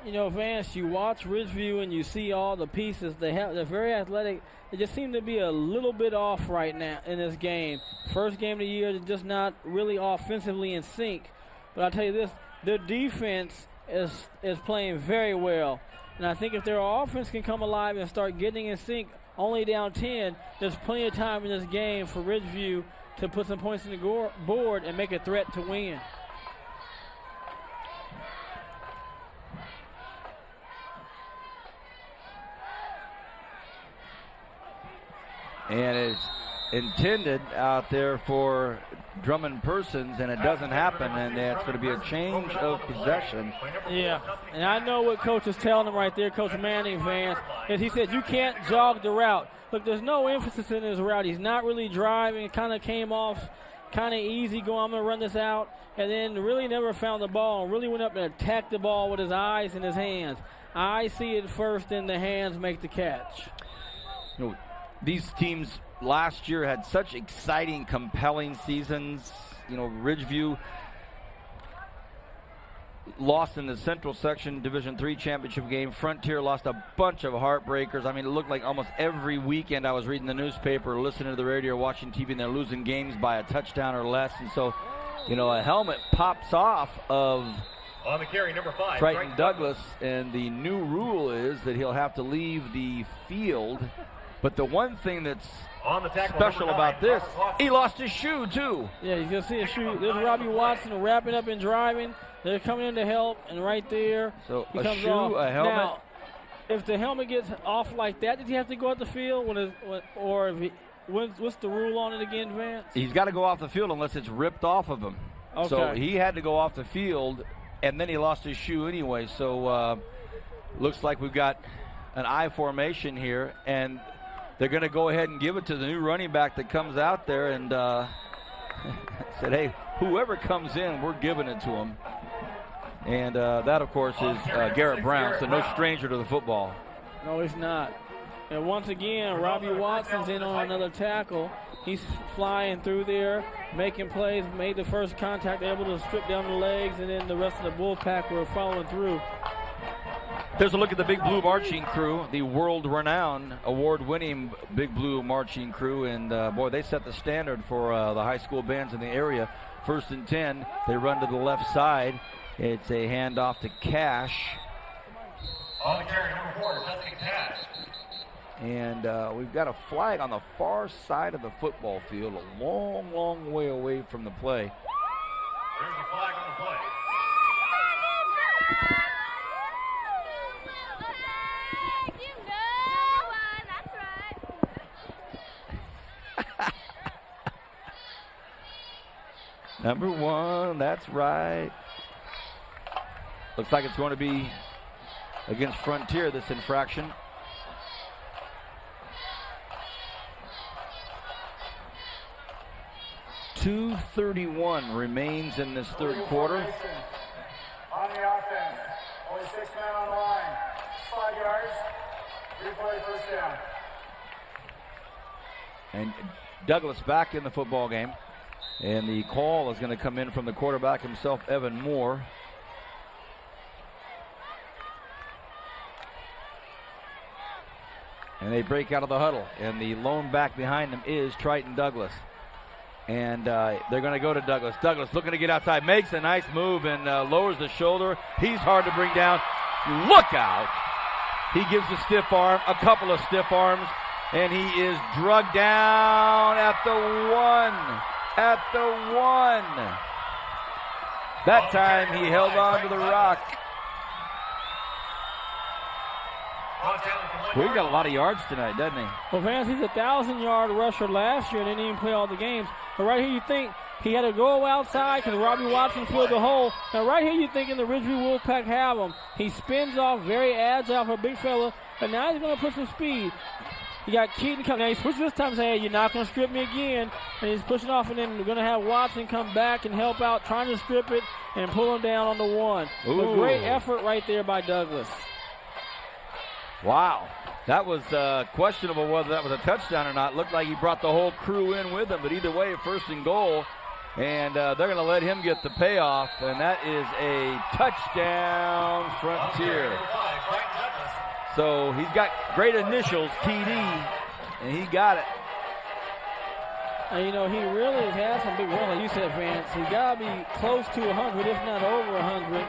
You know, Vance, you watch Ridgeview and you see all the pieces they have. They're very athletic. They just seem to be a little bit off right now in this game. First game of the year, they're just not really offensively in sync. But I'll tell you this, their defense is playing very well. And I think if their offense can come alive and start getting in sync, only down 10, there's plenty of time in this game for Ridgeview to put some points on the board and make a threat to win. And it's intended out there for Drummond Persons, and it doesn't happen, and it's going to be a change of possession. Yeah, and I know what Coach is telling him right there, Coach Manning, Vance, is he said you can't jog the route. Look, there's no emphasis in his route. He's not really driving. It kind of came off kind of easy going, I'm going to run this out, and then really never found the ball and really went up and attacked the ball with his eyes and his hands. I see it first, and the hands make the catch. You know, these teams last year had such exciting, compelling seasons. You know, Ridgeview lost in the Central Section Division III championship game. Frontier lost a bunch of heartbreakers. I mean, it looked like almost every weekend I was reading the newspaper, listening to the radio, watching TV, and they're losing games by a touchdown or less. And so, you know, a helmet pops off of on the carry, number 5, Triton Douglas, and the new rule is that he'll have to leave the field. But the one thing that's on the tackle, special about this, he lost his shoe, too. Yeah, you can see his shoe. There's Robbie Watson wrapping up and driving. They're coming in to help, and right there, so he a comes shoe, off. a helmet. Now, if the helmet gets off like that, did he have to go out the field? What's the rule on it again, Vance? He's got to go off the field unless it's ripped off of him. Okay. So he had to go off the field, and then he lost his shoe anyway. So looks like we've got an I formation here, and they're going to go ahead and give it to the new running back that comes out there and said, hey, whoever comes in, we're giving it to him. And that, of course, is Garrett Brown, so no stranger to the football. No, he's not. And once again, Robbie Watson's in on another tackle. He's flying through there, making plays, made the first contact, able to strip down the legs, and then the rest of the bull pack were following through. There's a look at the Big Blue Marching Crew, the world-renowned, award-winning Big Blue Marching Crew, and boy, they set the standard for the high school bands in the area. 1st and 10, they run to the left side. It's a handoff to Cash. On the carry, number 4, Justin Cash. And we've got a flag on the far side of the football field, a long, long way away from the play. There's the flag on the play. Number 1, that's right. Looks like it's going to be against Frontier, this infraction. .231 remains in this third quarter. On the offense, only 6 men on the line. 5 yards, replay first down. And Douglas back in the football game. And the call is going to come in from the quarterback himself, Evan Moore. And they break out of the huddle. And the lone back behind them is Triton Douglas. And they're going to go to Douglas. Douglas looking to get outside, makes a nice move and lowers the shoulder. He's hard to bring down. Look out. He gives a stiff arm, a couple of stiff arms, and he is drugged down at the 1. At the 1. That time he held on to the rock. Well, he got a lot of yards tonight, doesn't he? Well, Vance, he's a 1,000-yard rusher last year and didn't even play all the games. But right here you think he had to go outside because Robbie Watson filled the hole. Now right here you're thinking the Ridgeview Wolfpack have him. He spins off, very agile for a big fella, but now he's going to put some speed. He got Keaton coming. Now he's pushed this time saying, hey, you're not going to strip me again. And he's pushing off, and then we're going to have Watson come back and help out, trying to strip it and pull him down on the 1. A great effort right there by Douglas. Wow. That was questionable whether that was a touchdown or not. Looked like he brought the whole crew in with him, but either way, 1st and goal. And they're going to let him get the payoff, and that is a touchdown, Frontier. So he's got great initials, TD, and he got it. And, you know, he really has some big runs, like you said, Vance. He's got to be close to 100, if not over 100.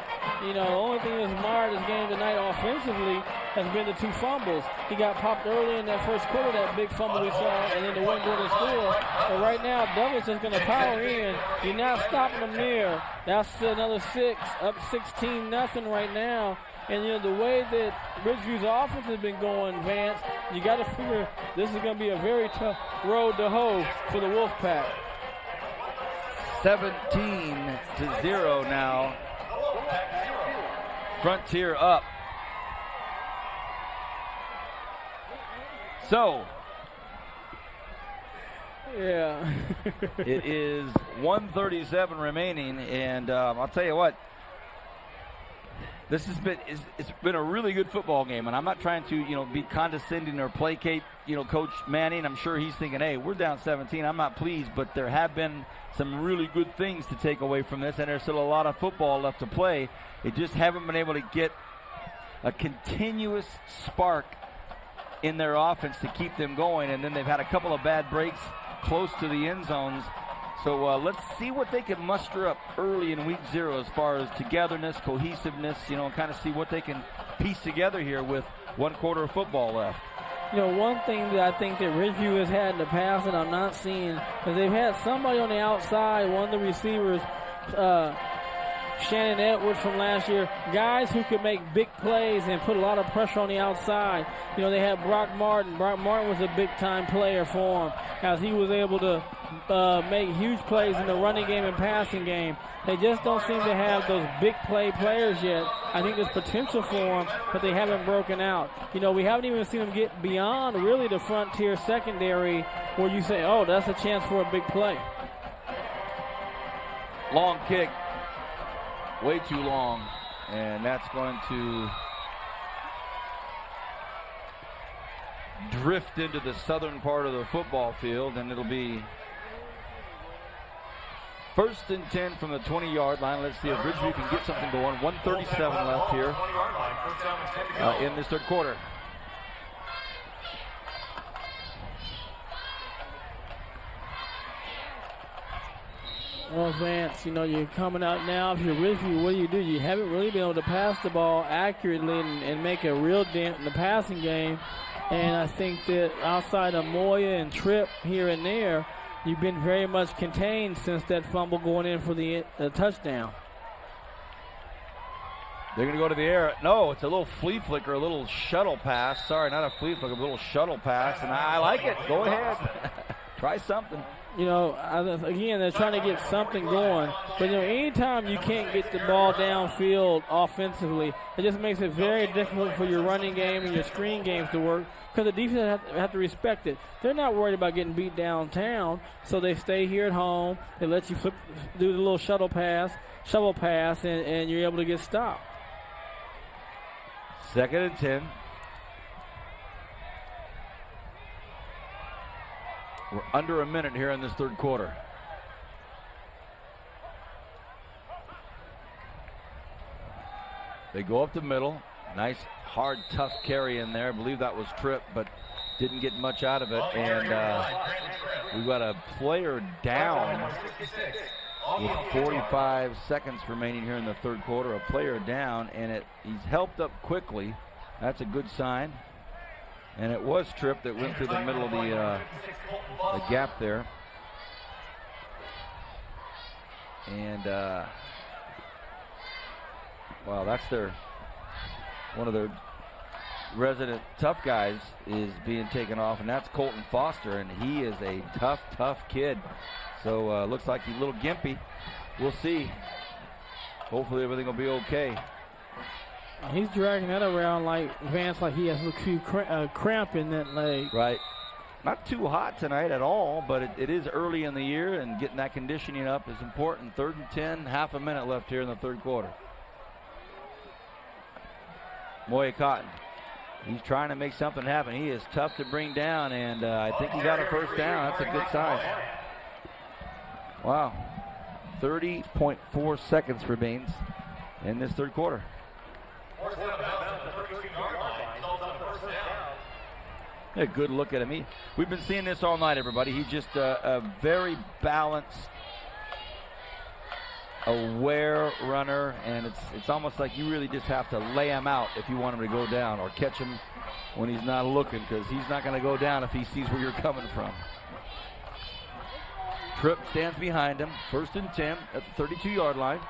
You know, the only thing that's marred this game tonight offensively has been the 2 fumbles. He got popped early in that first quarter, that big fumble we saw, and then the one going to score. But right now, Douglas is going to power in. You're not stopping them there. That's another 6, up 16-0 right now. And, you know, the way that Ridgeview's offense has been going, Vance, you got to figure this is going to be a very tough road to hoe for the Wolfpack. 17-0 now. Frontier up. So, yeah. it is 1:37 remaining, and I'll tell you what, this has been it's been a really good football game, and I'm not trying to be condescending or placate Coach Manning. I'm sure he's thinking, hey, we're down 17. I'm not pleased, but there have been some really good things to take away from this, and there's still a lot of football left to play. They just haven't been able to get a continuous spark in their offense to keep them going, and then they've had a couple of bad breaks close to the end zones. So let's see what they can muster up early in week 0 as far as togetherness, cohesiveness, and kind of see what they can piece together here with 1 quarter of football left. One thing that I think that Ridgeview has had in the past that I'm not seeing is they've had somebody on the outside, one of the receivers, Shannon Edwards from last year, guys who could make big plays and put a lot of pressure on the outside. They had Brock Martin. Brock Martin was a big-time player for him as he was able to make huge plays in the running game and passing game. They just don't seem to have those big play players yet. I think there's potential for them, but they haven't broken out. We haven't even seen them get beyond really the Frontier secondary where you say, oh, that's a chance for a big play. Long kick. Way too long, and that's going to drift into the southern part of the football field, and it'll be 1st and 10 from the 20-yard line. Let's see if Ridgeview can get something going. 1:37 left here in this 3rd quarter. Well, Vance, you're coming out now. If you're Ridgeview, what do? You haven't really been able to pass the ball accurately and make a real dent in the passing game. And I think that outside of Moya and Tripp here and there, you've been very much contained since that fumble going in for the touchdown. They're going to go to the air. No, it's a little flea flicker, a little shuttle pass. Sorry, not a flea flicker, a little shuttle pass. And I like it. Go ahead. Try something. Again, they're trying to get something going. But, anytime you can't get the ball downfield offensively, it just makes it very difficult for your running game and your screen games to work because the defense have to respect it. They're not worried about getting beat downtown, so they stay here at home. They let you do the little shovel pass, and you're able to get stopped. 2nd and 10. We're under a minute here in this 3rd quarter. They go up the middle. Nice, hard, tough carry in there. I believe that was Tripp, but didn't get much out of it. And we've got a player down with 45 seconds remaining here in the 3rd quarter. A player down, and he's helped up quickly. That's a good sign. And it was Tripp that went through the middle of the gap there. And, well, that's one of their resident tough guys is being taken off, and that's Colton Foster, and he is a tough kid. So looks like he's a little gimpy. We'll see. Hopefully everything will be okay. He's dragging that around like Vance, like he has a few cramp in that leg. Right. Not too hot tonight at all, but it is early in the year, and getting that conditioning up is important. 3rd and 10, half a minute left here in the 3rd quarter. Moya Cotton. He's trying to make something happen. He is tough to bring down, and I think he got a 1st down. That's a good sign. Wow. 30.4 seconds remains in this 3rd quarter. A good look at him. We've been seeing this all night, everybody. He's just a very balanced aware runner, and it's almost like you really just have to lay him out if you want him to go down, or catch him when he's not looking, because he's not going to go down if he sees where you're coming from. Tripp stands behind him. 1st and 10 at the 32-yard line.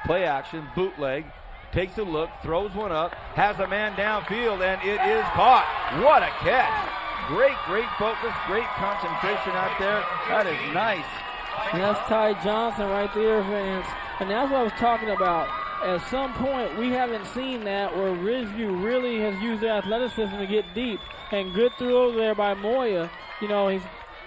Play action, bootleg, takes a look, throws one up, has a man downfield, and it is caught. What a catch. Great focus, great concentration out there. That is nice. And that's Ty Johnson right there, Vance. And that's what I was talking about. At some point, we haven't seen that where Ridgeview really has used their athleticism to get deep. And good throw there by Moya. You know, he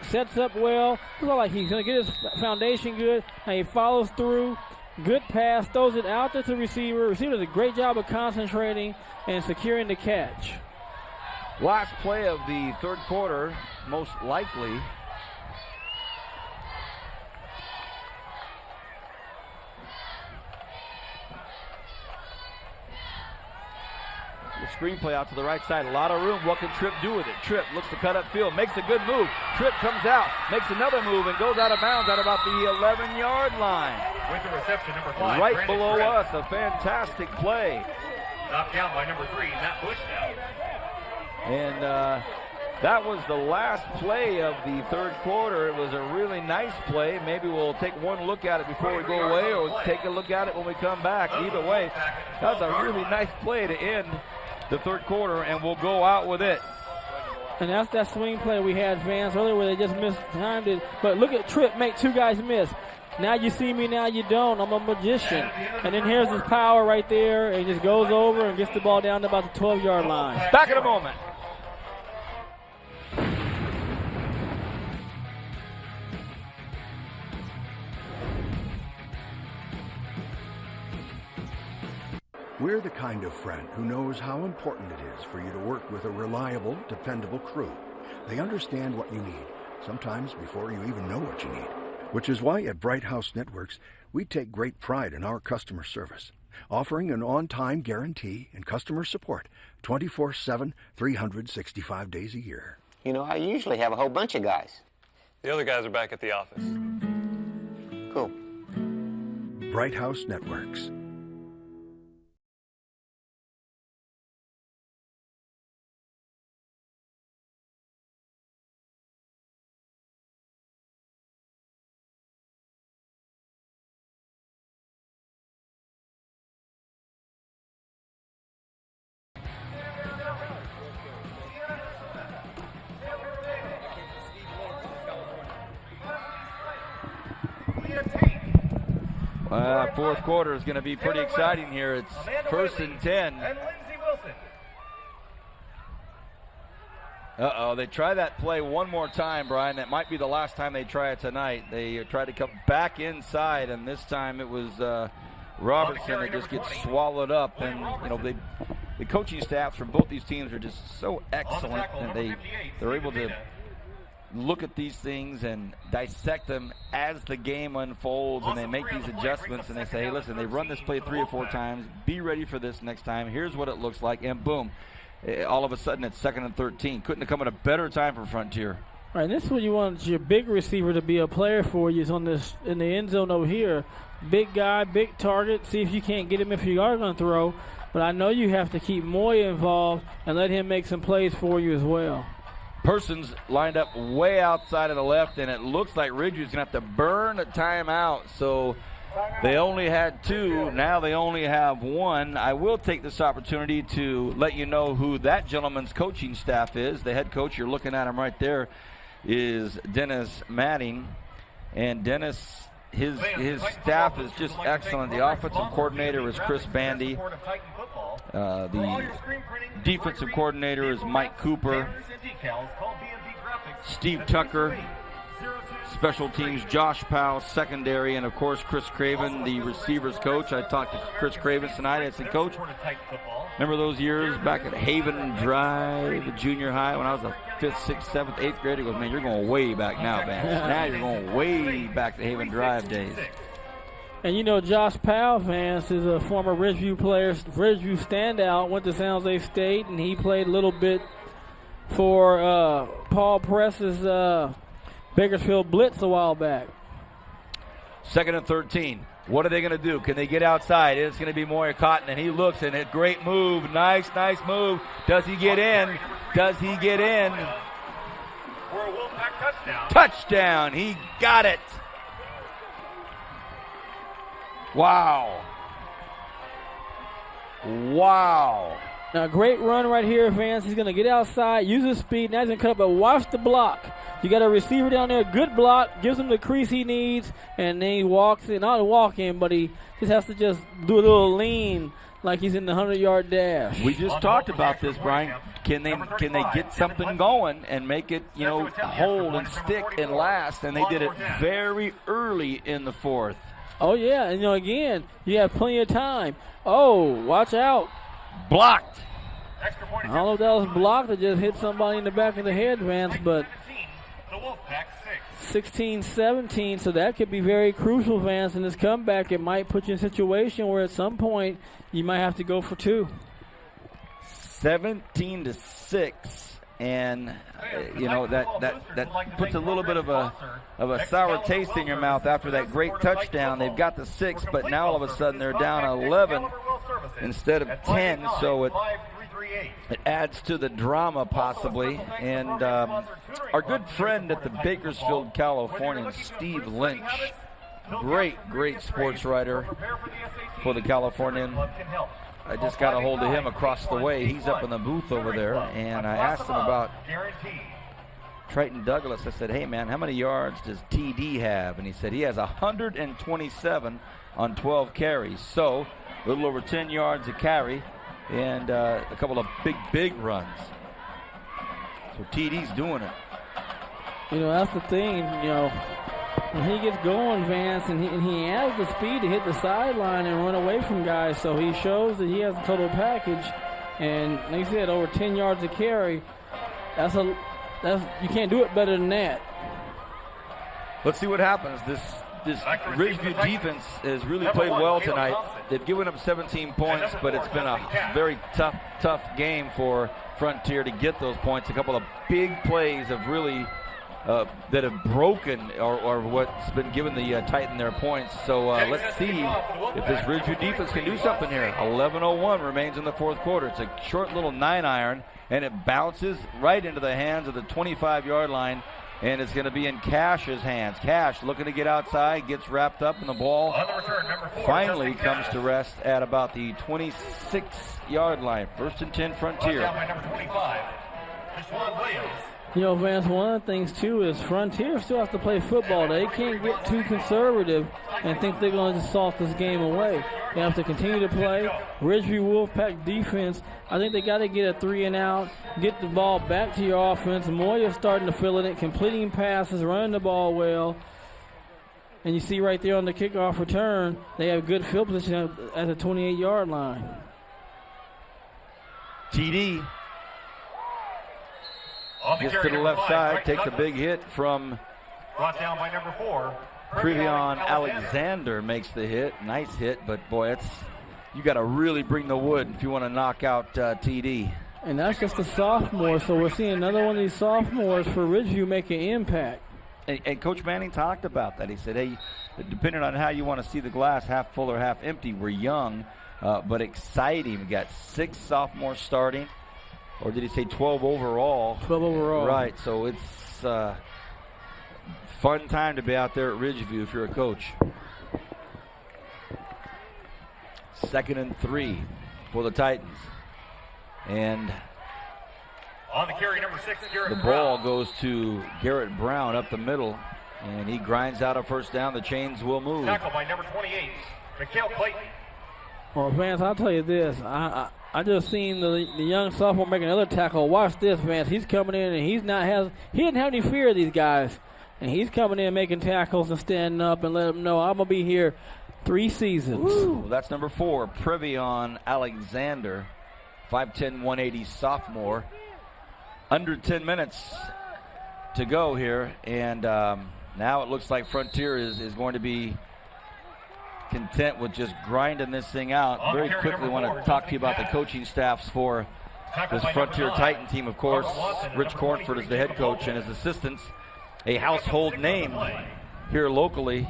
sets up well. Looks like he's going to get his foundation good. And he follows through. Good pass, throws it out there to the receiver. Receiver does a great job of concentrating and securing the catch. Last play of the 3rd quarter, most likely. The screen play out to the right side. A lot of room. What can Tripp do with it? Tripp looks to cut up field. Makes a good move. Tripp comes out. Makes another move and goes out of bounds at about the 11-yard line. With the reception, number 5. Right Brandon below Tripp. us. A fantastic play. Knocked down by number 3, Matt Bush now. And that was the last play of the 3rd quarter. It was a really nice play. Maybe we'll take one look at it before we go away, or we'll take a look at it when we come back. Either way, that was a really nice play to end the 3rd quarter, and we'll go out with it. And that's that swing play we had, Vance, earlier where they just mistimed it. But look at Tripp make 2 guys miss. Now you see me, now you don't. I'm a magician. And then here's his power right there. And he just goes over and gets the ball down to about the 12-yard line. Back in a moment. We're the kind of friend who knows how important it is for you to work with a reliable, dependable crew. They understand what you need, sometimes before you even know what you need. Which is why at Bright House Networks, we take great pride in our customer service, offering an on-time guarantee and customer support 24/7, 365 days a year. You know, I usually have a whole bunch of guys. The other guys are back at the office. Cool. Bright House Networks. Fourth quarter is going to be pretty exciting here. It's 1st and 10. Uh-oh, they try that play one more time, Brian. That might be the last time they try it tonight. They tried to come back inside, and this time it was Robertson that just gets swallowed up. And, you know, the coaching staffs from both these teams are just so excellent, and they're able to look at these things and dissect them as the game unfolds, and they make these adjustments, and they say, hey, listen, they've run this play 3 or 4 times. Be ready for this next time. Here's what it looks like, and boom. All of a sudden, it's 2nd and 13. Couldn't have come at a better time for Frontier. All right, and this is what you want your big receiver to be a player for you is on this in the end zone over here. Big guy, big target. See if you can't get him if you are going to throw. But I know you have to keep Moya involved and let him make some plays for you as well. Person's lined up way outside of the left, and it looks like Ridgeview's going to have to burn a timeout. So they only had 2. Now they only have 1. I will take this opportunity to let you know who that gentleman's coaching staff is. The head coach, you're looking at him right there, is Dennis Matting. And Dennis, his staff is just excellent. The offensive coordinator is Chris Bandy. The defensive coordinator is Mike Cooper. Steve Tucker. Special teams, Josh Powell, secondary, and of course Chris Craven, the receivers coach. I talked to Chris Craven tonight. I said, Coach, remember those years back at Haven Drive, junior high, when I was a 5th, 6th, 7th, 8th grader? He goes, man, you're going way back now, Vance. Now you're going way back to Haven Drive days. And you know, Josh Powell, Vance, is a former Ridgeview player, Ridgeview standout, went to San Jose State, and he played a little bit for Paul Press's Bakersfield Blitz a while back. 2nd and 13. What are they going to do? Can they get outside? It's going to be Moyer Cotton, and he looks, and a great move. Nice move. Does he get in? Does he get in? For a Wolfpack touchdown. Touchdown. He got it. Wow. Now, great run right here, Vance. He's going to get outside, use his speed. Now he's going to cut up, but watch the block. You got a receiver down there, good block, gives him the crease he needs, and then he walks in. Not a walk in, but he just has to just do a little lean like he's in the 100-yard dash. We just talked about this, Brian. Can they get something going and make it, hold and stick and last? And they did it very early in the 4th. Oh, yeah, and again, you have plenty of time. Oh, watch out. Blocked. I don't know if that was blocked or just hit somebody in the back of the head, Vance, but 16-17, so that could be very crucial, Vance, in this comeback. It might put you in a situation where at some point you might have to go for 2. 17-6, and that puts a little bit of a sour taste in your mouth after that great touchdown. They've got the 6, but now all of a sudden they're down 11 instead of 10, so it adds to the drama possibly. And our good friend at the Bakersfield, California, Steve Lynch, great sports writer for the Californian. I just got a hold of him across the way. He's up in the booth over there, and I asked him about Triton Douglas. I said, hey, man, how many yards does TD have? And he said he has 127 on 12 carries. So a little over 10 yards a carry and a couple of big runs. So TD's doing it. That's the thing, when he gets going, Vance, and he has the speed to hit the sideline and run away from guys, so he shows that he has a total package. And like I said, over 10 yards a carry, that's you can't do it better than that. Let's see what happens. This Ridgeview defense has really played well tonight. They've given up 17 points, but it's been a very tough game for Frontier to get those points. A couple of big plays have really that have broken or what's been given the Titan their points. So let's see if this Ridgeview defense can do something here. 11:01 remains in the 4th quarter. It's a short little 9-iron, and it bounces right into the hands of the 25-yard line, and it's going to be in Cash's hands. Cash looking to get outside, gets wrapped up in the ball. Finally comes to rest at about the 26-yard line. 1st and 10 Frontier. Vance, one of the things, too, is Frontier still have to play football. They can't get too conservative and think they're going to just salt this game away. They have to continue to play. Ridgeview Wolfpack defense, I think they got to get a 3-and-out, get the ball back to your offense. Moya's starting to fill in it, completing passes, running the ball well. And you see right there on the kickoff return, they have good field position at the 28-yard line. TD gets to the left side, takes a big hit from brought down by number 4. Previon Alexander makes the hit. Nice hit, but boy, you got to really bring the wood if you want to knock out TD. And that's just a sophomore, so we're seeing another one of these sophomores for Ridgeview make an impact. And Coach Manning talked about that. He said, hey, depending on how you want to see the glass, half full or half empty, we're young, but exciting. We got 6 sophomores starting. Or did he say 12 overall? 12 overall. Right, so it's fun time to be out there at Ridgeview if you're a coach. 2nd and 3 for the Titans. And on the carry, number 6, Garrett the ball goes to Garrett Brown up the middle, and he grinds out a 1st down. The chains will move. Tackle by number 28, Mikhail Clayton. Well, Vance, I'll tell you this. I just seen the young sophomore make another tackle. Watch this, Vance. He's coming in, and he didn't have any fear of these guys. And he's coming in making tackles and standing up and let them know, I'm going to be here 3 seasons. Ooh, that's number 4, Previon Alexander, 5'10", 180 sophomore. Under 10 minutes to go here, and now it looks like Frontier is going to be content with just grinding this thing out. Very quickly want to talk to you about the coaching staffs for this Frontier Titan team. Of course, Rich Cornford is the head coach, and his assistants, a household name here locally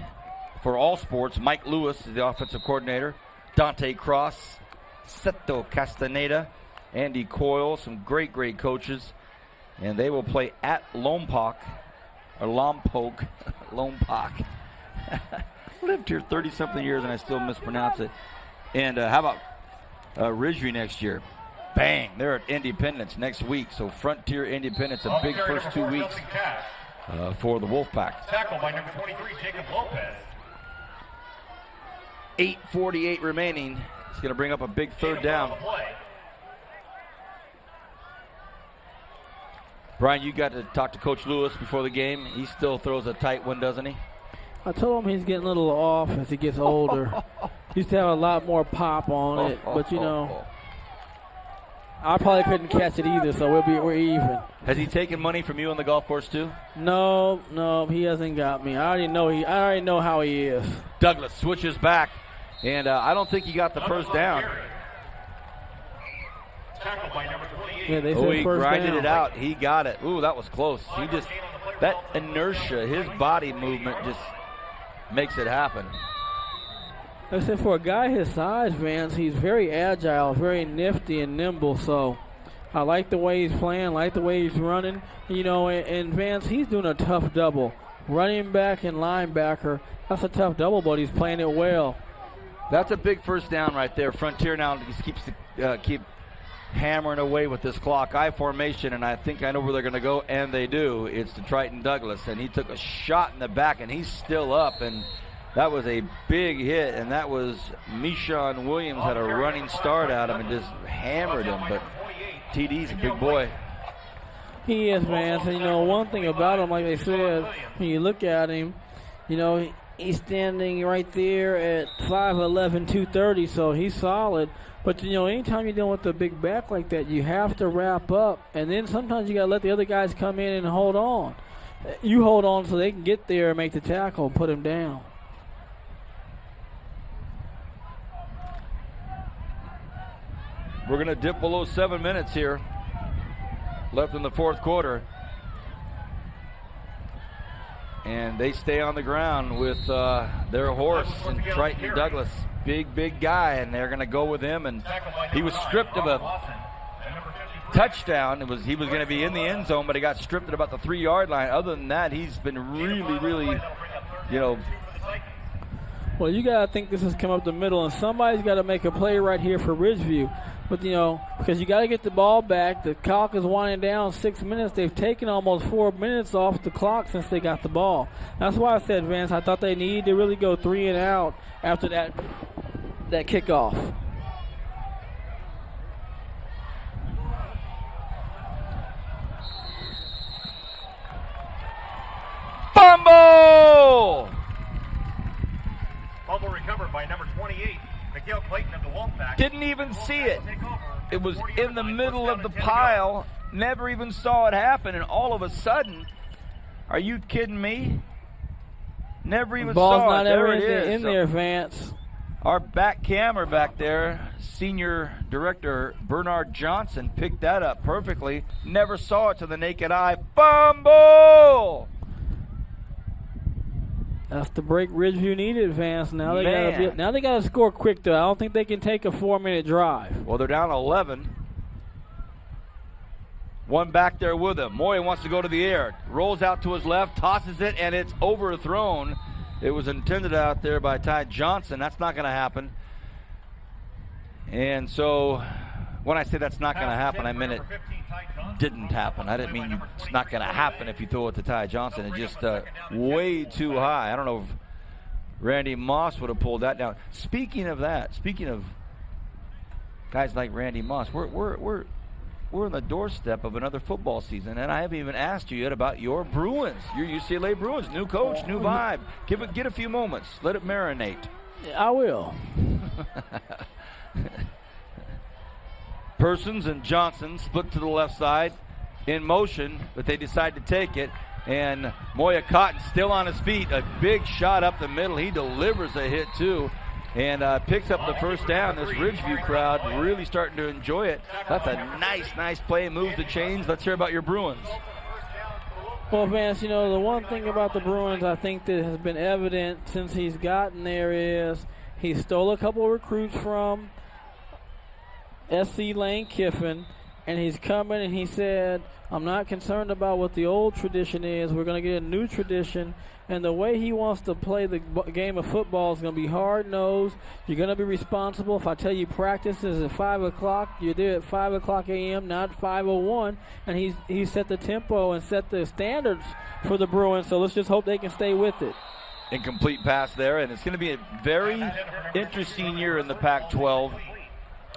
for all sports. Mike Lewis is the offensive coordinator. Dante Cross, Seto Castaneda, Andy Coyle, some great, great coaches. And they will play at Lompoc. Lived here 30-something years and I still mispronounce it. And how about Ridgeview next year? Bang, they're at Independence next week. So Frontier Independence, a big first 2 weeks for the Wolfpack. Tackle by number 23, Jacob Lopez. 8:48 remaining. It's going to bring up a big third down. Brian, you got to talk to Coach Lewis before the game. He still throws a tight one, doesn't he? I told him he's getting a little off as he gets older. He used to have a lot more pop on it, but you know, I probably couldn't catch it either, so we're even. Has he taken money from you on the golf course too? No, he hasn't got me. I already know how he is. Douglas switches back, and I don't think he got the first down. Yeah, they said he first grinded down. it out. He got it. Ooh, that was close. That inertia, his body movement just makes it happen. Like I said, for a guy his size, Vance, he's very agile, very nifty and nimble. So I like the way he's playing, like the way he's running. You know, and Vance, he's doing a tough double. Running back and linebacker, that's a tough double, but he's playing it well. That's a big first down right there. Frontier now just keep hammering away with this clock. I formation, and I think I know where they're going to go, and they do. It's to Triton Douglas, and he took a shot in the back, and he's still up, and that was a big hit, and that was Mishon Williams had a running start at him and just hammered him, but TD's a big boy. He is, man. So, you know, one thing about him, like they said, when you look at him, you know, he's standing right there at 5'11", 230, so he's solid. But, you know, anytime you're dealing with a big back like that, you have to wrap up. And then sometimes you got to let the other guys come in and hold on. You hold on so they can get there and make the tackle and put him down. We're going to dip below 7 minutes here left in the fourth quarter. And they stay on the ground with their horse and Triton Douglas. Big guy, and they're going to go with him. And he was stripped of a touchdown. He was going to be in the end zone, but he got stripped at about the 3-yard line. Other than that, he's been really, you know. Well, you got to think this has come up the middle, and somebody's got to make a play right here for Ridgeview. But, you know, because you got to get the ball back. The clock is winding down 6 minutes. They've taken almost 4 minutes off the clock since they got the ball. That's why I said, Vance, I thought they needed to really go 3 and out after that kickoff. Fumble! Fumble recovered by number 28, Miguel Clayton of the Wolfpack. Didn't even see it. It was in the middle of the pile. Never even saw it happen, and all of a sudden, are you kidding me? Never even Ball's saw it. Not There ever it is. in there, Vance. Our back camera back there, Senior Director Bernard Johnson, picked that up perfectly. Never saw it to the naked eye. Fumble! That's the break Ridgeview needed, Vance. Now they got to score quick, though. I don't think they can take a 4-minute drive. Well, they're down 11. One back there with him. Moya wants to go to the air. Rolls out to his left, tosses it, and it's overthrown. It was intended out there by Ty Johnson. That's not going to happen. And so when I say that's not going to happen, I meant it didn't happen. I didn't mean it's not going to happen if you throw it to Ty Johnson. It's just way too high. I don't know if Randy Moss would have pulled that down. Speaking of that, speaking of guys like Randy Moss, we're on the doorstep of another football season, and I haven't even asked you yet about your Bruins, your UCLA Bruins. New coach, new vibe. Get a few moments. Let it marinate. I will. Persons and Johnson split to the left side in motion, but they decide to take it. And Moya Cotton still on his feet. A big shot up the middle. He delivers a hit, too. And picks up the first down. This Ridgeview crowd really starting to enjoy it. That's a nice play. Moves the chains. Let's hear about your Bruins. Well, Vance, the one thing about the Bruins I think that has been evident since he's gotten there is he stole a couple of recruits from SC Lane Kiffin, and he's coming and he said, I'm not concerned about what the old tradition is. We're going to get a new tradition. And the way he wants to play the game of football is going to be hard-nosed. You're going to be responsible. If I tell you practice is at 5 o'clock, you're there at 5 o'clock a.m., not 5:01. And he's set the tempo and set the standards for the Bruins, so let's just hope they can stay with it. Incomplete pass there, and it's going to be a very interesting year in the Pac-12.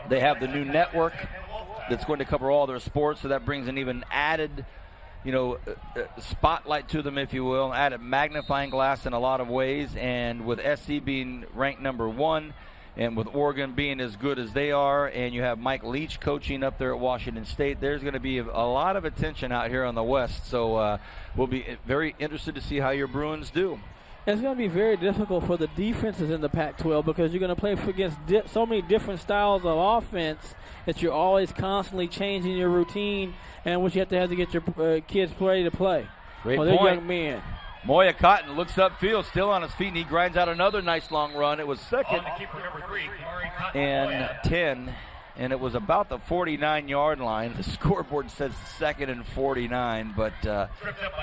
They have the new network that's going to cover all their sports, so that brings an even added spotlight to them, if you will, added magnifying glass in a lot of ways. And with SC being ranked number 1 and with Oregon being as good as they are, and you have Mike Leach coaching up there at Washington State, there's going to be a lot of attention out here on the West. So we'll be very interested to see how your Bruins do. It's going to be very difficult for the defenses in the Pac-12 because you're going to play against so many different styles of offense that you're always constantly changing your routine and what you have to get your kids ready to play. Great point. They're young men. Moya Cotton looks upfield, still on his feet, and he grinds out another nice long run. It was second and 10, and it was about the 49-yard line. The scoreboard says second and 49, but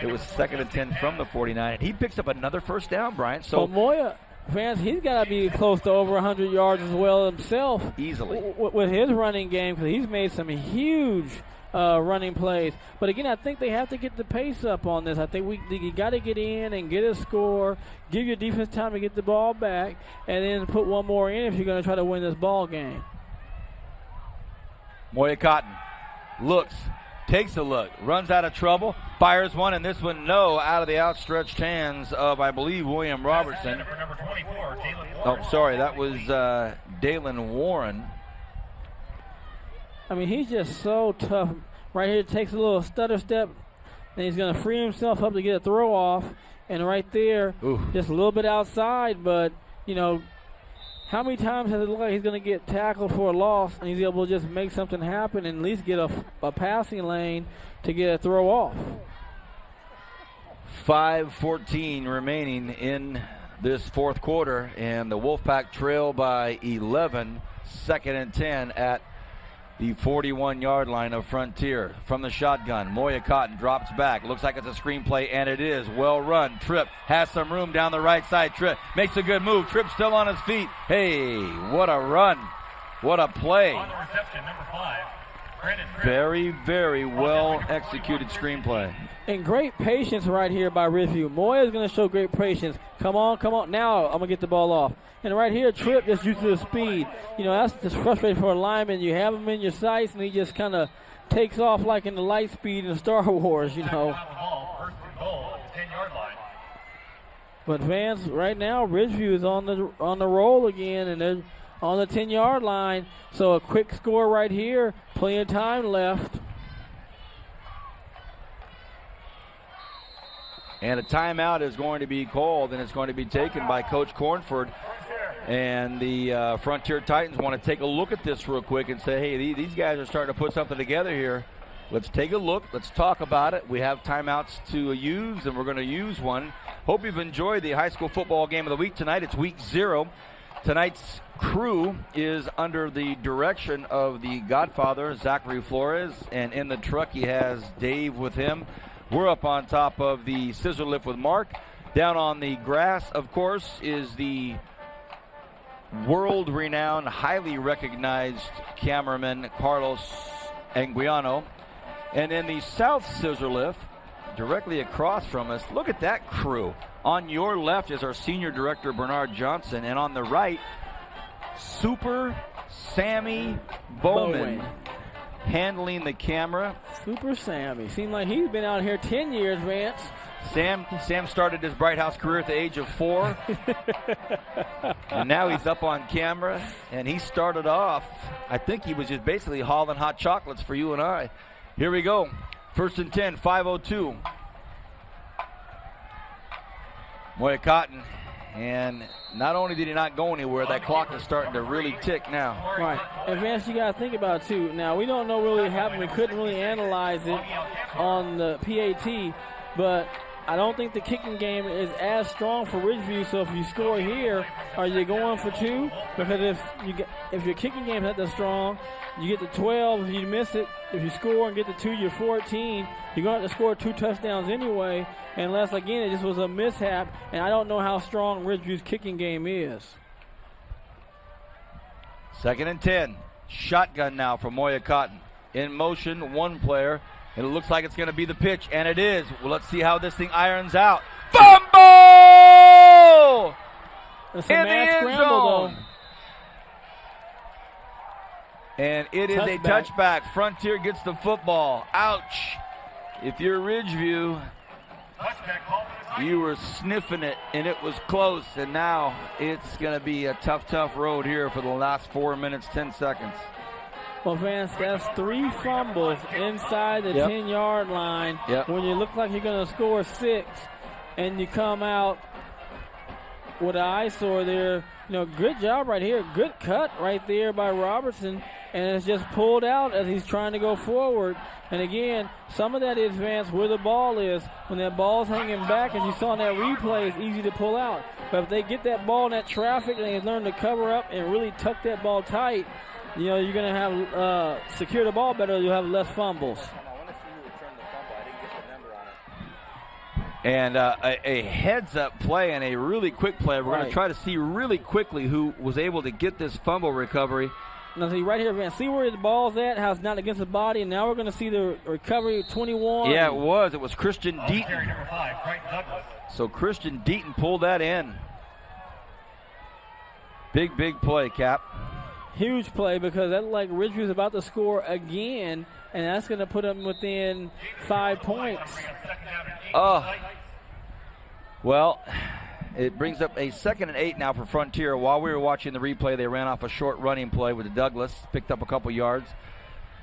it was second and 10 from the 49. He picks up another first down, Brian. So Moya, fans, he's got to be close to over 100 yards as well himself. Easily. With his running game, because he's made some huge running plays. But again, I think they have to get the pace up on this. I think you got to get in and get a score, give your defense time to get the ball back, and then put one more in if you're going to try to win this ball game. Moya Cotton looks, takes a look, runs out of trouble, fires one, and this one out of the outstretched hands of, I believe, William Robertson. That was Dalen Warren. I mean, he's just so tough. Right here, takes a little stutter step, and he's going to free himself up to get a throw off. And right there, just a little bit outside, but, how many times has it looked like he's going to get tackled for a loss, and he's able to just make something happen and at least get a passing lane to get a throw off? 5:14 remaining in this fourth quarter, and the Wolfpack trail by 11, second and 10 at the 41-yard line of Frontier. From the shotgun, Moya Cotton drops back. Looks like it's a screenplay, and it is. Well run. Tripp has some room down the right side. Tripp makes a good move. Tripp still on his feet. Hey, what a run. What a play. On the reception, number 5. Very, very well executed screenplay. And great patience right here by Ridgeview. Moya is going to show great patience. Come on. Now I'm going to get the ball off. And right here, Tripp just used to the speed. That's just frustrating for a lineman. You have him in your sights, and he just kind of takes off like in the light speed in Star Wars, But Vance, right now, Ridgeview is on the roll again, and they're on the 10-yard line. So a quick score right here. Plenty of time left. And a timeout is going to be called, and it's going to be taken by Coach Cornford. And the Frontier Titans want to take a look at this real quick and say, hey, these guys are starting to put something together here. Let's take a look. Let's talk about it. We have timeouts to use, and we're going to use one. Hope you've enjoyed the high school football game of the week tonight. It's week 0. Tonight's crew is under the direction of the Godfather, Zachary Flores, and in the truck he has Dave with him. We're up on top of the scissor lift with Mark. Down on the grass, of course, is the world-renowned, highly recognized cameraman Carlos Anguiano. And in the south scissor lift, directly across from us, look at that crew. On your left is our senior director, Bernard Johnson, and on the right, Super Sammy Bowman. Handling the camera. Super Sammy. Seems like he's been out here 10 years, Vance. Sam started his Bright House career at the age of 4. And now he's up on camera. And he started off, I think he was just basically hauling hot chocolates for you and I. Here we go. First and 10, 5:02. Moya Cotton. And not only did he not go anywhere, that clock is starting to really tick now. Right. And Vance, you got to think about it, too. Now, we don't know really what happened. We couldn't really analyze it on the PAT. but I don't think the kicking game is as strong for Ridgeview. So if you score here, are you going for 2? Because if your kicking game is not that strong, you get the 12 if you miss it. If you score and get the 2, you're 14. You're going to have to score 2 touchdowns anyway, unless, again, it just was a mishap. And I don't know how strong Ridgeview's kicking game is. 2nd and 10. Shotgun now for Moya Cotton. In motion, one player. It looks like it's going to be the pitch, and it is. Well, let's see how this thing irons out. Fumble! It's a in the mad end scramble, zone. And it is a touchback. Frontier gets the football. Ouch. If you're Ridgeview, you were sniffing it, and it was close. And now it's going to be a tough road here for the last 4 minutes, 10 seconds. Well, Vance, that's 3 fumbles inside the 10-yard line when you look like you're going to score 6, and you come out with an eyesore there. Good job right here. Good cut right there by Robertson, and it's just pulled out as he's trying to go forward. And again, some of that is, Vance, where the ball is. When that ball's hanging back, as you saw in that replay, it's easy to pull out. But if they get that ball in that traffic and they learn to cover up and really tuck that ball tight, you're going to have secure the ball better. You'll have less fumbles. And a heads-up play and a really quick play. We're going to try to see really quickly who was able to get this fumble recovery. Now, see right here, Van, see where the ball's at, how it's not against the body, and now we're going to see the recovery 21. Yeah, it was. It was Christian Deaton. So Christian Deaton pulled that in. Big play, Cap. Huge play, because that like Ridgeview's about to score again, and that's going to put them within 5 points. Well, it brings up a 2nd and 8 now for Frontier. While we were watching the replay, they ran off a short running play with Douglas, picked up a couple yards.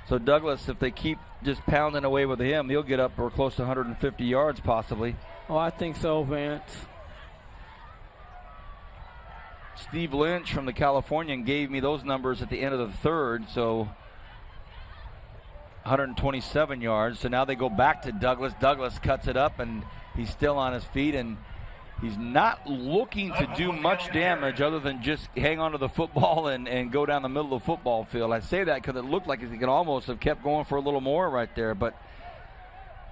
So Douglas, if they keep just pounding away with him, he'll get up or close to 150 yards possibly. Oh, I think so, Vance. Steve Lynch from the Californian gave me those numbers at the end of the 3rd, so 127 yards. So now they go back to Douglas. Douglas cuts it up, and he's still on his feet, and he's not looking to do much damage other than just hang onto the football and go down the middle of the football field. I say that because it looked like he could almost have kept going for a little more right there, but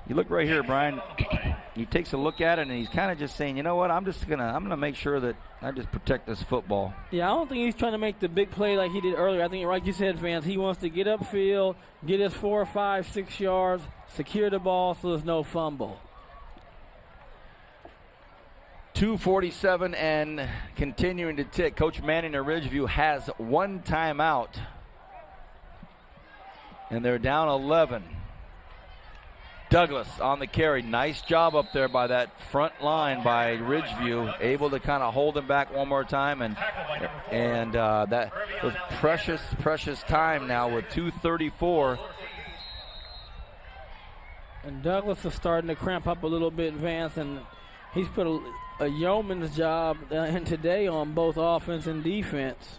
you look right here, Brian. He takes a look at it, and he's kind of just saying, you know what, I'm gonna make sure that I just protect this football. Yeah, I don't think he's trying to make the big play like he did earlier. I think, like you said, Vance, he wants to get upfield, get his 4 or 5, 6 yards, secure the ball so there's no fumble. 2:47 and continuing to tick. Coach Manning of Ridgeview has 1 timeout, and they're down 11. Douglas on the carry. Nice job up there by that front line by Ridgeview, able to kind of hold him back one more time, and that was precious time now with 2:34. And Douglas is starting to cramp up a little bit, Vance, and he's put a yeoman's job in today on both offense and defense.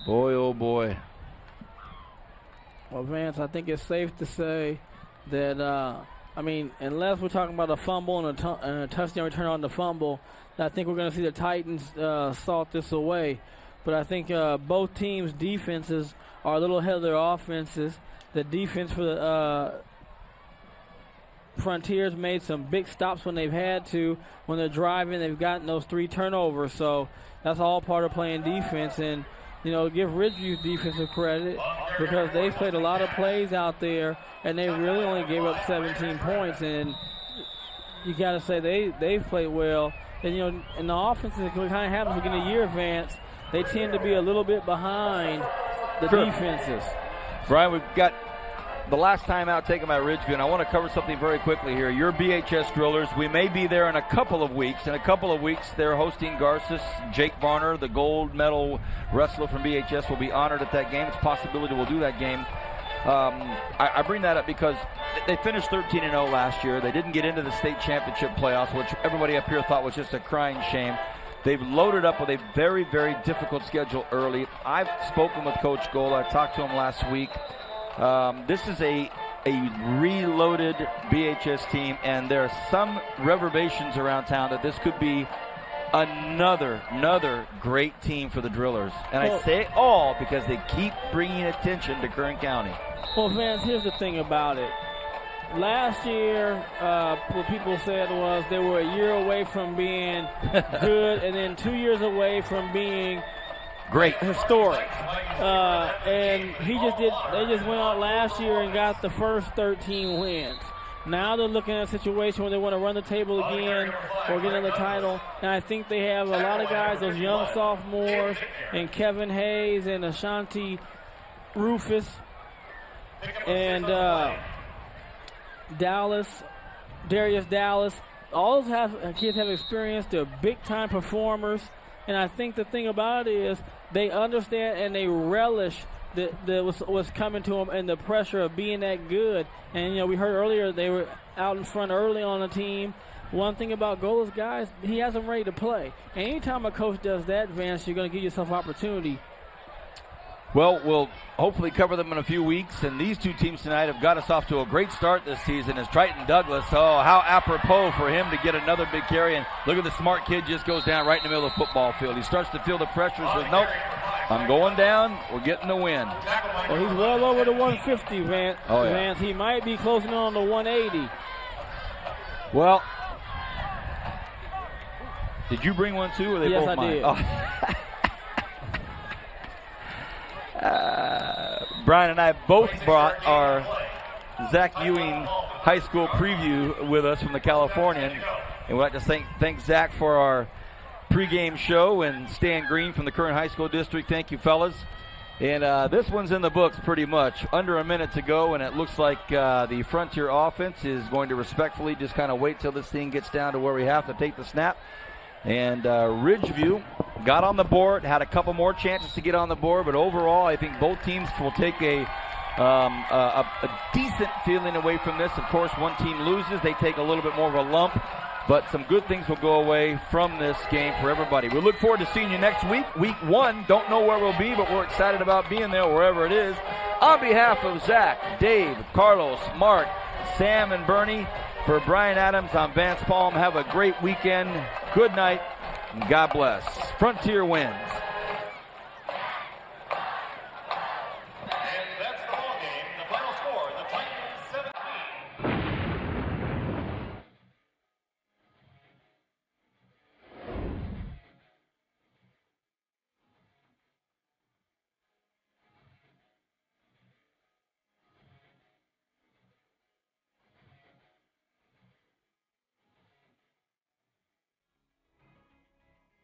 Boy, oh boy. Well, Vance, I think it's safe to say that, unless we're talking about a fumble and a touchdown return on the fumble, I think we're going to see the Titans salt this away. But I think both teams' defenses are a little ahead of their offenses. The defense for the Frontiers made some big stops when they've had to. When they're driving, they've gotten those 3 turnovers. So that's all part of playing defense. And give Ridgeview's defensive credit because they've played a lot of plays out there, and they really only gave up 17 points. And you got to say they've played well. And, in the offense, it kind of happens again a year advance. They tend to be a little bit behind the defenses. Brian, we've got the last time out taken by Ridgeview, and I want to cover something very quickly here. Your BHS Drillers, we may be there in a couple of weeks. In a couple of weeks, they're hosting Garces. Jake Varner, the gold medal wrestler from BHS, will be honored at that game. It's a possibility we'll do that game. I bring that up because they finished 13-0 last year. They didn't get into the state championship playoffs, which everybody up here thought was just a crying shame. They've loaded up with a very, very difficult schedule early. I've spoken with Coach Gold. I talked to him last week. This is a a reloaded BHS team, and there are some reverberations around town that this could be another great team for the Drillers. And I say all because they keep bringing attention to Kern County. Well, Vance, here's the thing about it. Last year, what people said was they were a year away from being good, and then 2 years away from being great, historic. And they just went out last year and got the first 13 wins. Now they're looking at a situation where they want to run the table again or get another title. And I think they have a lot of guys, those young sophomores, and Kevin Hayes and Ashanti Rufus and Darius Dallas. All those kids have experience. They're big-time performers. And I think the thing about it is they understand and they relish what's coming to them and the pressure of being that good. And, we heard earlier they were out in front early on the team. One thing about Gola's guys, he has them ready to play. And anytime a coach does that, Vance, you're going to give yourself opportunity. Well, we'll hopefully cover them in a few weeks. And these two teams tonight have got us off to a great start this season as Triton Douglas. Oh, how apropos for him to get another big carry. And look at the smart kid, just goes down right in the middle of the football field. He starts to feel the pressure, says, nope, I'm going down. We're getting the win. Well, he's well over the 150, Vance. Oh, yeah. Vance. He might be closing on the 180. Well, did you bring one too, or are they yes, both I mine? did. Oh. Brian and I both brought our Zach Ewing high school preview with us from the Californian. And we'd like to thank Zach for our pregame show, and Stan Green from the Kern High School District. Thank you, fellas. And this one's in the books pretty much. Under a minute to go, and it looks like the Frontier offense is going to respectfully just kind of wait till this thing gets down to where we have to take the snap. And Ridgeview got on the board, had a couple more chances to get on the board, but overall I think both teams will take a decent feeling away from this. Of course, one team loses, they take a little bit more of a lump, but some good things will go away from this game for everybody. We look forward to seeing you next week, week 1. Don't know where we'll be, but we're excited about being there wherever it is. On behalf of Zach, Dave, Carlos, Mark, Sam, and Bernie, for Brian Adams, I'm Vance Palm. Have a great weekend. Good night, and God bless. Frontier wins.